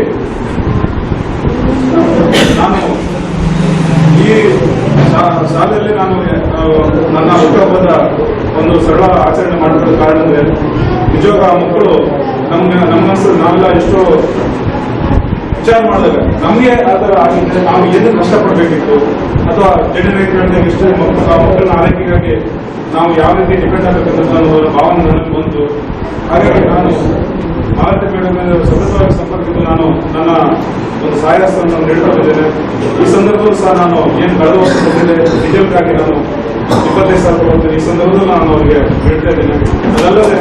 ನಾನು ಈ ಶಾಲೆಯಲ್ಲಿ ನಾನು ನನ್ನ ಹುಟ್ಟುಹಬ್ಬದ ಒಂದು ಸರಳ ಆಚರಣೆ ಮಾಡಲು ಕಾರಣ ಅಂದರೆ ನಿಜವಾಗ ಆ ಮಕ್ಕಳು ನಾವೆಲ್ಲ ಎಷ್ಟೋ ವಿಚಾರ ಮಾಡಿದಾಗ ನಮಗೆ ಆ ಥರ ಆಗಿದ್ರೆ ನಾವು ಏನು ಕಷ್ಟಪಡಬೇಕಿತ್ತು ಅಥವಾ ಜನರೇಟ್ ಎಷ್ಟು ಆ ಮಕ್ಕಳನ್ನ ಆರೈಕೆಗಾಗಿ ನಾವು ಯಾವ ರೀತಿ ಡಿಪೆಂಡ್ ಆಗಬೇಕಂತ ಅನ್ನೋ ಭಾವನೆ ನನಗೆ ಬಂತು. ಹಾಗಾಗಿ ನಾನು ಮಾಲತಿ ಮೇಡಮ್ ಸತತವಾಗಿ ಸಂಪರ್ಕಿದ್ದು ನಾನು ನನ್ನ ಒಂದು ಸಹಾಯ ಹಸ್ತವನ್ನು ನೀಡ್ತಾ ಬಂದಿದ್ದೇನೆ. ಈ ಸಂದರ್ಭದಲ್ಲೂ ಸಹ ನಾನು ಏನು ಕಳೆದ ವರ್ಷ ಬಂದಿದೆ ನಿಜಕ್ಕಾಗಿ ನಾನು 25,000 ತಗೊಳ್ತೀನಿ. ಈ ಸಂದರ್ಭದಲ್ಲೂ ನಾನು ಅವರಿಗೆ ನೀಡ್ತಾ ಇದ್ದೇನೆ. ಅದಲ್ಲದೆ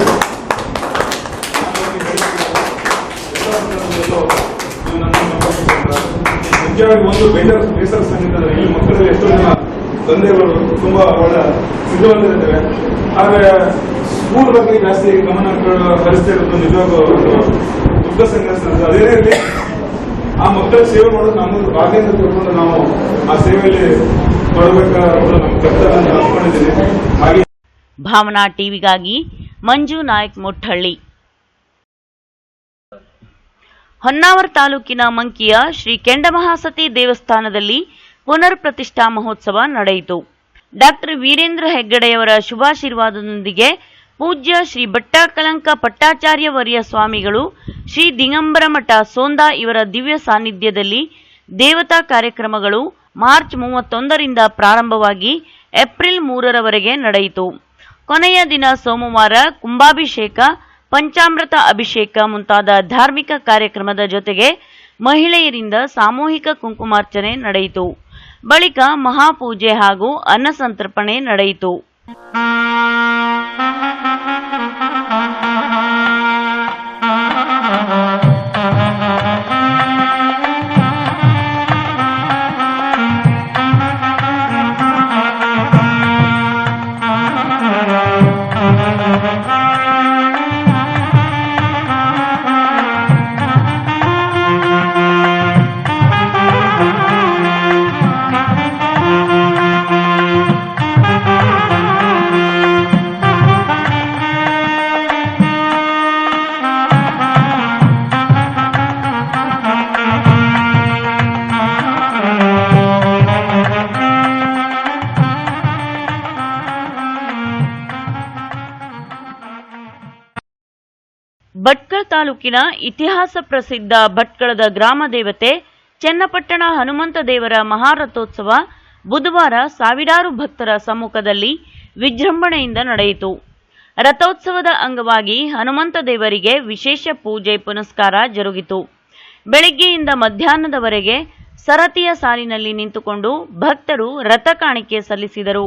ಮುಖ್ಯವಾಗಿ ಒಂದು ಬೇಸರ ಸಂಗೀತ ಈ ಮಕ್ಕಳಲ್ಲಿ ಎಷ್ಟೋ ಜನ ತಂದೆಗಳು ತುಂಬಾ ಒಳ್ಳೆ ಸಿದ್ಧವಂತರಿದ್ದಾರೆ. ಆದರೆ ಸ್ಕೂಲ್ ಬಗ್ಗೆ ಜಾಸ್ತಿ ಗಮನ ಹರಿಸ್ತಾ ಇರೋದು ನಿಜವಾಗೂ ದುಃಖ ಸಂಘರ್ಷ. ಅದೇ ರೀತಿ ಆ ಮಕ್ಕಳ ಸೇವೆ ಮಾಡೋದು ನಮ್ಮದು ಭಾಗ್ಯ ಅಂತ ತಿಳ್ಕೊಂಡು ನಾವು ಆ ಸೇವೆಯಲ್ಲಿ ತೊಡಬೇಕಾದ ನಮ್ಮ ಕರ್ತವ್ಯ ಅಂತ ಅನ್ಕೊಂಡಿದ್ದೀನಿ. ಹಾಗೆ ಭಾವನಾ ಟಿವಿಗಾಗಿ ಮಂಜು ನಾಯ್ಕ್ ಮುಟ್ಟಹಳ್ಳಿ. ಹೊನ್ನಾವರ ತಾಲೂಕಿನ ಮಂಕಿಯ ಶ್ರೀ ಕೆಂಡಮಹಾಸತಿ ದೇವಸ್ಥಾನದಲ್ಲಿ ಪುನರ್ ಪ್ರತಿಷ್ಠಾ ಮಹೋತ್ಸವ ನಡೆಯಿತು. ಡಾಕ್ಟರ್ ವೀರೇಂದ್ರ ಹೆಗ್ಗಡೆಯವರ ಶುಭಾಶೀರ್ವಾದದೊಂದಿಗೆ ಪೂಜ್ಯ ಶ್ರೀ ಭಟ್ಟಾಕಲಂಕ ಪಟ್ಟಾಚಾರ್ಯವರ್ಯ ಸ್ವಾಮಿಗಳು, ಶ್ರೀ ದಿಗಂಬರ ಮಠ ಸೋಂದಾ ಇವರ ದಿವ್ಯ ಸಾನ್ನಿಧ್ಯದಲ್ಲಿ ದೇವತಾ ಕಾರ್ಯಕ್ರಮಗಳು ಮಾರ್ಚ್ 31ರಿಂದ ಪ್ರಾರಂಭವಾಗಿ ಏಪ್ರಿಲ್ 3ರವರೆಗೆ ನಡೆಯಿತು. ಕೊನೆಯ ದಿನ ಸೋಮವಾರ ಕುಂಭಾಭಿಷೇಕ, ಪಂಚಾಮೃತ ಅಭಿಷೇಕ ಮುಂತಾದ ಧಾರ್ಮಿಕ ಕಾರ್ಯಕ್ರಮದ ಜೊತೆಗೆ ಮಹಿಳೆಯರಿಂದ ಸಾಮೂಹಿಕ ಕುಂಕುಮಾರ್ಚನೆ ನಡೆಯಿತು. ಬಳಿಕ ಮಹಾಪೂಜೆ ಹಾಗೂ ಅನ್ನಸಂತರ್ಪಣೆ ನಡೆಯಿತು. ಭಟ್ಕಳ ತಾಲೂಕಿನ ಇತಿಹಾಸ ಪ್ರಸಿದ್ಧ ಭಟ್ಕಳದ ಗ್ರಾಮ ದೇವತೆ ಚನ್ನಪಟ್ಟಣ ಹನುಮಂತ ದೇವರ ಮಹಾರಥೋತ್ಸವ ಬುಧವಾರ ಸಾವಿರಾರು ಭಕ್ತರ ಸಮ್ಮುಖದಲ್ಲಿ ವಿಜೃಂಭಣೆಯಿಂದ ನಡೆಯಿತು. ರಥೋತ್ಸವದ ಅಂಗವಾಗಿ ಹನುಮಂತ ದೇವರಿಗೆ ವಿಶೇಷ ಪೂಜೆ ಪುನಸ್ಕಾರ ಜರುಗಿತು. ಬೆಳಗ್ಗೆಯಿಂದ ಮಧ್ಯಾಹ್ನದವರೆಗೆ ಸರತಿಯ ಸಾಲಿನಲ್ಲಿ ನಿಂತುಕೊಂಡು ಭಕ್ತರು ರಥ ಕಾಣಿಕೆ ಸಲ್ಲಿಸಿದರು.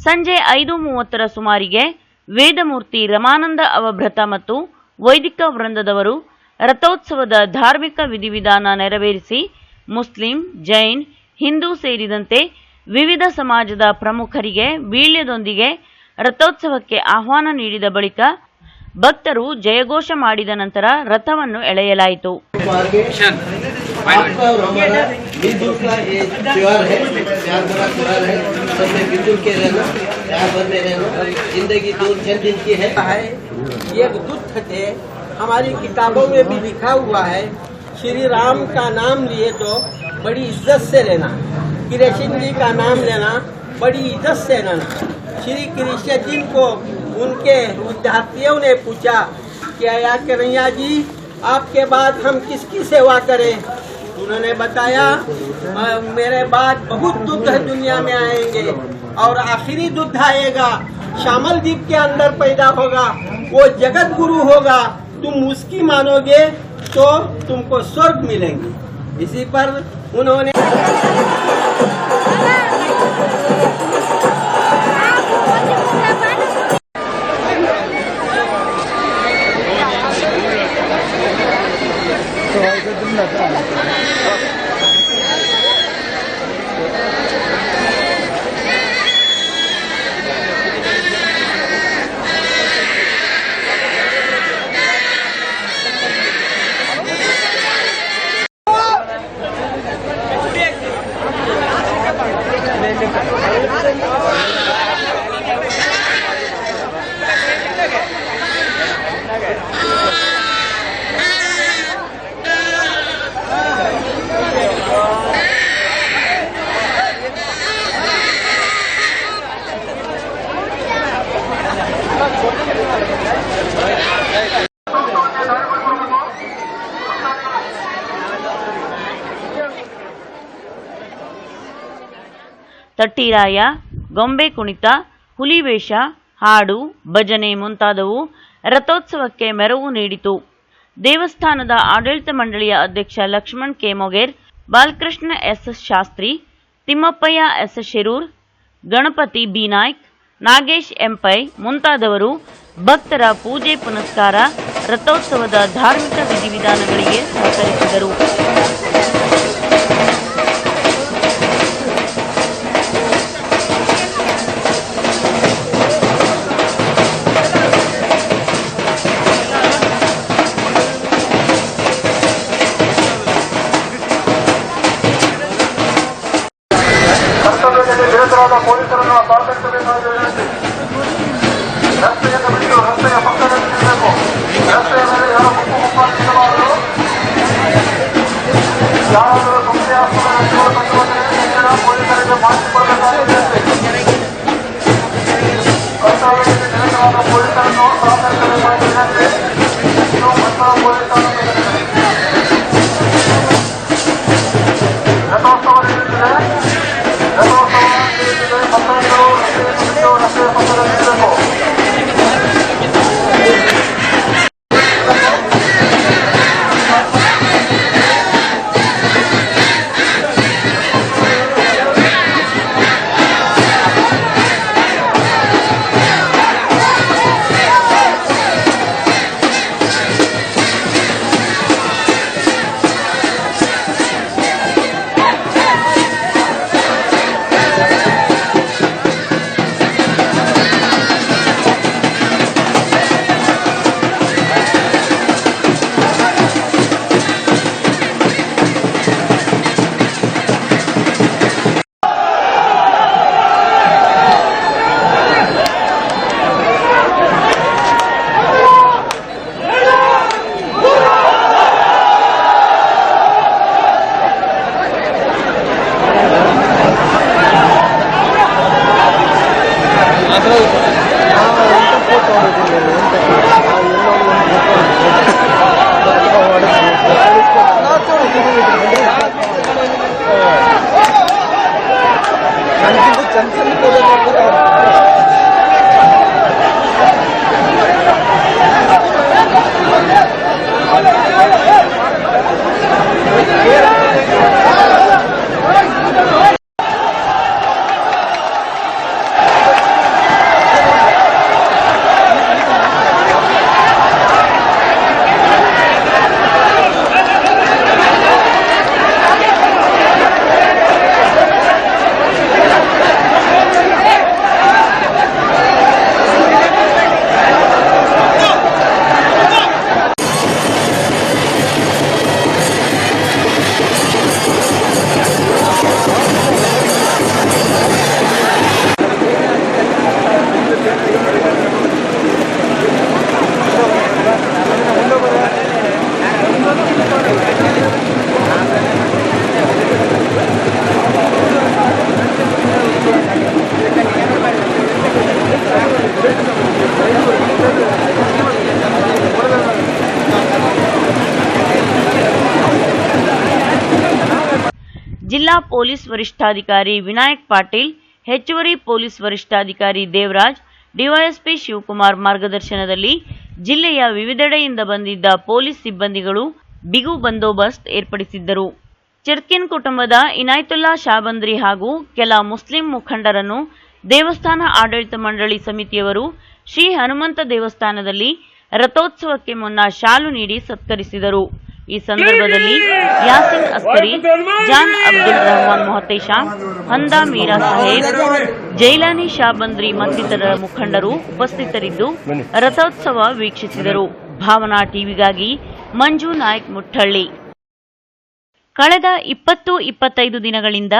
ಸಂಜೆ 5:30ರ ಸುಮಾರಿಗೆ ವೇದಮೂರ್ತಿ ರಮಾನಂದ ಅವಭೃತ ಮತ್ತು ವೈದಿಕ ವೃಂದದವರು ರಥೋತ್ಸವದ ಧಾರ್ಮಿಕ ವಿಧಿವಿಧಾನ ನೆರವೇರಿಸಿ ಮುಸ್ಲಿಂ, ಜೈನ್, ಹಿಂದೂ ಸೇರಿದಂತೆ ವಿವಿಧ ಸಮಾಜದ ಪ್ರಮುಖರಿಗೆ ವೀಳ್ಯದೊಂದಿಗೆ ರಥೋತ್ಸವಕ್ಕೆ ಆಹ್ವಾನ ನೀಡಿದ ಬಳಿಕ ಭಕ್ತರು ಜಯಘೋಷ ಮಾಡಿದ ನಂತರ ರಥವನ್ನು ಎಳೆಯಲಾಯಿತು. ये दुख थे, हमारी किताबों में भी लिखा हुआ है, श्री राम का नाम लिए तो बड़ी इज्जत से लेना, कृष्ण जी का नाम लेना बड़ी इज्जत से लेना। श्री कृष्ण जी को उनके विद्यार्थियों ने पूछा कि या कन्हैया जी आपके बाद हम किसकी सेवा करें? उन्होंने बताया मेरे बाद बहुत दुग्ध दुनिया में आएंगे और आखिरी दुग्ध आएगा, श्यामल द्वीप के अंदर पैदा होगा, वो जगत गुरु होगा, तुम उसकी मानोगे तो तुमको स्वर्ग मिलेंगे। इसी पर उन्होंने ತಟ್ಟಿರಾಯ, ಗೊಂಬೆ ಕುಣಿತ, ಹುಲಿವೇಷ, ಹಾಡು, ಭಜನೆ ಮುಂತಾದವು ರಥೋತ್ಸವಕ್ಕೆ ಮೆರುಗು ನೀಡಿತು. ದೇವಸ್ಥಾನದ ಆಡಳಿತ ಮಂಡಳಿಯ ಅಧ್ಯಕ್ಷ Lakshman K Moger, Balakrishna S Shastri, Thimmappayya S Shirur, Ganapati B Naik, Nagesh M Pai ಮುಂತಾದವರು ಭಕ್ತರ ಪೂಜೆ ಪುನಸ್ಕಾರ, ರಥೋತ್ಸವದ ಧಾರ್ಮಿಕ ವಿಧಿವಿಧಾನಗಳಿಗೆ ಸಹಕರಿಸಿದರು. ಪೊಲೀಸರನ್ನು ಪಾಲ್ಗೊಳ್ಳಬೇಕಾದ ರಸ್ತೆಯನ್ನು ಬಿಟ್ಟು ರಸ್ತೆಯ ಪಕ್ಕದಲ್ಲಿ ನಿಲ್ಲಬೇಕು. ರಸ್ತೆಯ ಮೇಲೆ ಯಾರು ಗುಂಪು ಗುಂಪಾಗಿ ನಿಲ್ಲಬಾರದು. ಪೊಲೀಸರನ್ನು ಸಹಕರಿಸಬೇಕಾಗಿ ವಿನಂತಿ. ಇನ್ನು ಮಂಗಳ ಪೊಲೀಸರನ್ನು ರಥೋತ್ಸವ ನಡೆಯುತ್ತಿದೆ. ಭಕ್ತಾದಿಗಳು ರಸ್ತೆಯ ಪಕ್ಕದಲ್ಲಿರಬೇಕು. ಜಿಲ್ಲಾ ಪೊಲೀಸ್ ವರಿಷ್ಠಾಧಿಕಾರಿ ವಿನಾಯಕ್ ಪಾಟೀಲ್, ಹೆಚ್ಚುವರಿ ಪೊಲೀಸ್ ವರಿಷ್ಠಾಧಿಕಾರಿ ದೇವರಾಜ್, ಡಿವೈಎಸ್ಪಿ ಶಿವಕುಮಾರ್ ಮಾರ್ಗದರ್ಶನದಲ್ಲಿ ಜಿಲ್ಲೆಯ ವಿವಿಧೆಡೆಯಿಂದ ಬಂದಿದ್ದ ಪೊಲೀಸ್ ಸಿಬ್ಬಂದಿಗಳು ಬಿಗು ಬಂದೋಬಸ್ತ್ ಏರ್ಪಡಿಸಿದ್ದರು. ಚಿರ್ಕಿನ್ ಕುಟುಂಬದ ಇನಾಯತುಲ್ಲಾ ಶಾಬಂದ್ರಿ ಹಾಗೂ ಕೆಲ ಮುಸ್ಲಿಂ ಮುಖಂಡರನ್ನು ದೇವಸ್ಥಾನ ಆಡಳಿತ ಮಂಡಳಿ ಸಮಿತಿಯವರು ಶ್ರೀ ಹನುಮಂತ ದೇವಸ್ಥಾನದಲ್ಲಿ ರಥೋತ್ಸವಕ್ಕೆ ಮುನ್ನ ಶಾಲು ನೀಡಿ ಸತ್ಕರಿಸಿದರು. ಈ ಸಂದರ್ಭದಲ್ಲಿ ಯಾಸಿನ್ ಅಸ್ಕರಿ, ಜಾನ್ ಅಬ್ದುಲ್ ರಹಮಾನ್ ಮೊಹತೇಶಾ, ಹಂದಾ ಮೀರಾ ಸಾಹೇಬ್, ಜೈಲಾನಿ ಶಾಬಂದ್ರಿ ಮತ್ತಿತರ ಮುಖಂಡರು ಉಪಸ್ಥಿತರಿದ್ದು ರಥೋತ್ಸವ ವೀಕ್ಷಿಸಿದರು. ಭಾವನಾ ಟಿವಿಗಾಗಿ ಮಂಜು ನಾಯ್ಕ್ ಮುಟ್ಟಳ್ಳಿ. ಕಳೆದ 20-25 ದಿನಗಳಿಂದ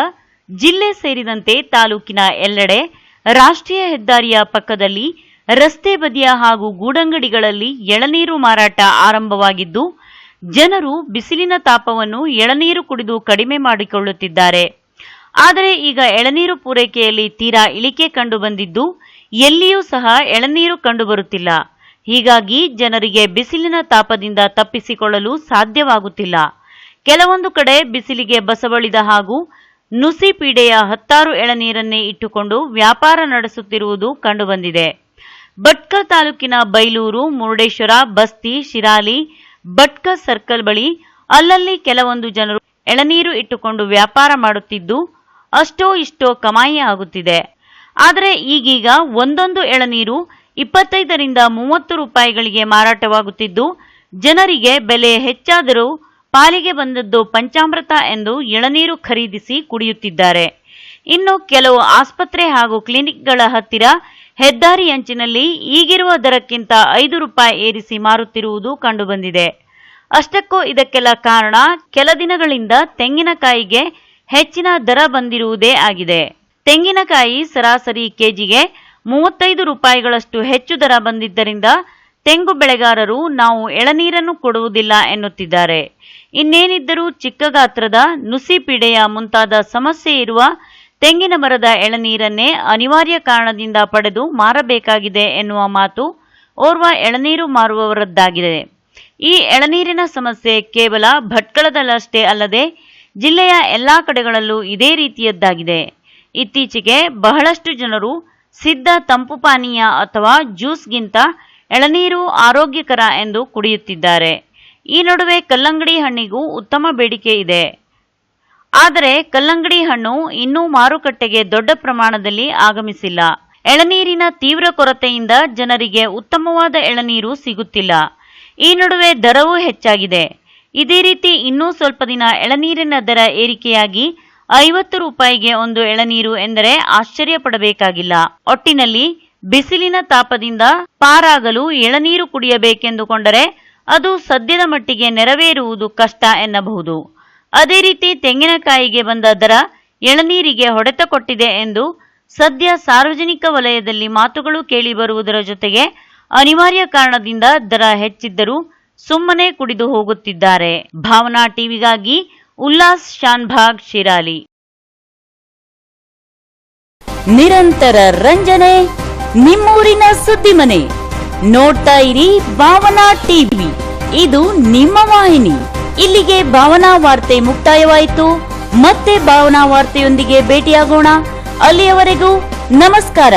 ಜಿಲ್ಲೆ ಸೇರಿದಂತೆ ತಾಲೂಕಿನ ಎಲ್ಲೆಡೆ ರಾಷ್ಟ್ರೀಯ ಹೆದ್ದಾರಿಯ ಪಕ್ಕದಲ್ಲಿ, ರಸ್ತೆ ಬದಿಯ ಹಾಗೂ ಗೂಡಂಗಡಿಗಳಲ್ಲಿ ಎಳನೀರು ಮಾರಾಟ ಆರಂಭವಾಗಿದ್ದು, ಜನರು ಬಿಸಿಲಿನ ತಾಪವನ್ನು ಎಳನೀರು ಕುಡಿದು ಕಡಿಮೆ ಮಾಡಿಕೊಳ್ಳುತ್ತಿದ್ದಾರೆ. ಆದರೆ ಈಗ ಎಳನೀರು ಪೂರೈಕೆಯಲ್ಲಿ ತೀರಾ ಇಳಿಕೆ ಕಂಡುಬಂದಿದ್ದು, ಎಲ್ಲಿಯೂ ಸಹ ಎಳನೀರು ಕಂಡುಬರುತ್ತಿಲ್ಲ. ಹೀಗಾಗಿ ಜನರಿಗೆ ಬಿಸಿಲಿನ ತಾಪದಿಂದ ತಪ್ಪಿಸಿಕೊಳ್ಳಲು ಸಾಧ್ಯವಾಗುತ್ತಿಲ್ಲ. ಕೆಲವೊಂದು ಕಡೆ ಬಿಸಿಲಿಗೆ ಬಸವಳಿದ ಹಾಗೂ ನುಸಿ ಪೀಡೆಯ 10 ಎಳನೀರನ್ನೇ ಇಟ್ಟುಕೊಂಡು ವ್ಯಾಪಾರ ನಡೆಸುತ್ತಿರುವುದು ಕಂಡುಬಂದಿದೆ. ಭಟ್ಕಳ ತಾಲೂಕಿನ ಬೈಲೂರು, ಮುರುಡೇಶ್ವರ, ಬಸ್ತಿ, ಶಿರಾಲಿ, ಭಟ್ಕಳ ಸರ್ಕಲ್ ಬಳಿ ಅಲ್ಲಲ್ಲಿ ಕೆಲವೊಂದು ಜನರು ಎಳನೀರು ಇಟ್ಟುಕೊಂಡು ವ್ಯಾಪಾರ ಮಾಡುತ್ತಿದ್ದು, ಅಷ್ಟೋ ಇಷ್ಟೋ ಕಮಾಯಿ ಆಗುತ್ತಿದೆ. ಆದರೆ ಈಗೀಗ ಒಂದೊಂದು ಎಳನೀರು 25ರಿಂದ 30 ರೂಪಾಯಿಗಳಿಗೆ ಮಾರಾಟವಾಗುತ್ತಿದ್ದು, ಜನರಿಗೆ ಬೆಲೆ ಹೆಚ್ಚಾದರೂ ಪಾಲಿಗೆ ಬಂದದ್ದು ಪಂಚಾಮೃತ ಎಂದು ಎಳನೀರು ಖರೀದಿಸಿ ಕುಡಿಯುತ್ತಿದ್ದಾರೆ. ಇನ್ನು ಕೆಲವು ಆಸ್ಪತ್ರೆ ಹಾಗೂ ಕ್ಲಿನಿಕ್ಗಳ ಹತ್ತಿರ ಹೆದ್ದಾರಿ ಅಂಚಿನಲ್ಲಿ ಈಗಿರುವ ದರಕ್ಕಿಂತ 5 ರೂಪಾಯಿ ಏರಿಸಿ ಮಾರುತ್ತಿರುವುದು ಕಂಡುಬಂದಿದೆ. ಅಷ್ಟಕ್ಕೂ ಇದಕ್ಕೆಲ್ಲ ಕಾರಣ ಕೆಲ ದಿನಗಳಿಂದ ತೆಂಗಿನಕಾಯಿಗೆ ಹೆಚ್ಚಿನ ದರ ಬಂದಿರುವುದೇ ಆಗಿದೆ. ತೆಂಗಿನಕಾಯಿ ಸರಾಸರಿ ಕೆಜಿಗೆ 35 ರೂಪಾಯಿಗಳಷ್ಟು ಹೆಚ್ಚು ದರ ಬಂದಿದ್ದರಿಂದ ತೆಂಗು ಬೆಳೆಗಾರರು ನಾವು ಎಳನೀರನ್ನು ಕೊಡುವುದಿಲ್ಲ ಎನ್ನುತ್ತಿದ್ದಾರೆ. ಇನ್ನೇನಿದ್ದರೂ ಚಿಕ್ಕ ಗಾತ್ರದ ನುಸಿ ಪೀಡೆಯ ಮುಂತಾದ ಸಮಸ್ಯೆ ಇರುವ ತೆಂಗಿನ ಮರದ ಎಳನೀರನ್ನೇ ಅನಿವಾರ್ಯ ಕಾರಣದಿಂದ ಪಡೆದು ಮಾರಬೇಕಾಗಿದೆ ಎನ್ನುವ ಮಾತು ಓರ್ವ ಎಳನೀರು ಮಾರುವವರದ್ದಾಗಿದೆ. ಈ ಎಳನೀರಿನ ಸಮಸ್ಯೆ ಕೇವಲ ಭಟ್ಕಳದಲ್ಲಷ್ಟೇ ಅಲ್ಲದೆ ಜಿಲ್ಲೆಯ ಎಲ್ಲಾ ಕಡೆಗಳಲ್ಲೂ ಇದೇ ರೀತಿಯದ್ದಾಗಿದೆ. ಇತ್ತೀಚೆಗೆ ಬಹಳಷ್ಟು ಜನರು ಸಿದ್ಧ ತಂಪು ಪಾನೀಯ ಅಥವಾ ಜ್ಯೂಸ್ಗಿಂತ ಎಳನೀರು ಆರೋಗ್ಯಕರ ಎಂದು ಕುಡಿಯುತ್ತಿದ್ದಾರೆ. ಈ ನಡುವೆ ಕಲ್ಲಂಗಡಿ ಹಣ್ಣಿಗೂ ಉತ್ತಮ ಬೇಡಿಕೆ ಇದೆ. ಆದರೆ ಕಲ್ಲಂಗಡಿ ಹಣ್ಣು ಇನ್ನೂ ಮಾರುಕಟ್ಟೆಗೆ ದೊಡ್ಡ ಪ್ರಮಾಣದಲ್ಲಿ ಆಗಮಿಸಿಲ್ಲ. ಎಳನೀರಿನ ತೀವ್ರ ಕೊರತೆಯಿಂದ ಜನರಿಗೆ ಉತ್ತಮವಾದ ಎಳನೀರು ಸಿಗುತ್ತಿಲ್ಲ. ಈ ನಡುವೆ ದರವೂ ಹೆಚ್ಚಾಗಿದೆ. ಇದೇ ರೀತಿ ಇನ್ನೂ ಸ್ವಲ್ಪ ದಿನ ಎಳನೀರಿನ ದರ ಏರಿಕೆಯಾಗಿ 50 ರೂಪಾಯಿಗೆ ಒಂದು ಎಳನೀರು ಎಂದರೆ ಆಶ್ಚರ್ಯ ಪಡಬೇಕಾಗಿಲ್ಲ. ಒಟ್ಟಿನಲ್ಲಿ ಬಿಸಿಲಿನ ತಾಪದಿಂದ ಪಾರಾಗಲು ಎಳನೀರು ಕುಡಿಯಬೇಕೆಂದುಕೊಂಡರೆ ಅದು ಸದ್ಯದ ಮಟ್ಟಿಗೆ ನೆರವೇರುವುದು ಕಷ್ಟ ಎನ್ನಬಹುದು. ಅದೇ ರೀತಿ ತೆಂಗಿನಕಾಯಿಗೆ ಬಂದ ದರ ಎಳನೀರಿಗೆ ಹೊಡೆತ ಕೊಟ್ಟಿದೆ ಎಂದು ಸದ್ಯ ಸಾರ್ವಜನಿಕ ವಲಯದಲ್ಲಿ ಮಾತುಗಳು ಕೇಳಿಬರುವುದರ ಜೊತೆಗೆ ಅನಿವಾರ್ಯ ಕಾರಣದಿಂದ ದರ ಹೆಚ್ಚಿದ್ದರೂ ಸುಮ್ಮನೆ ಕುಡಿದು ಹೋಗುತ್ತಿದ್ದಾರೆ. ಭಾವನಾ ಟಿವಿಗಾಗಿ ಉಲ್ಲಾಸ್ ಶಾನ್ಭಾಗ್ ಶಿರಾಲಿ. ನಿರಂತರ ರಂಜನೆ, ನಿಮ್ಮೂರಿನ ಸುದ್ದಿ ಮನೆ. ನೋಡ್ತಾ ಇರಿ ಭಾವನಾ ಟಿವಿ, ಇದು ನಿಮ್ಮ ವಾಹಿನಿ. ಇಲ್ಲಿಗೆ ಭಾವನಾ ವಾರ್ತೆ ಮುಕ್ತಾಯವಾಯಿತು. ಮತ್ತೆ ಭಾವನಾ ವಾರ್ತೆಯೊಂದಿಗೆ ಭೇಟಿಯಾಗೋಣ. ಅಲ್ಲಿಯವರೆಗೂ ನಮಸ್ಕಾರ.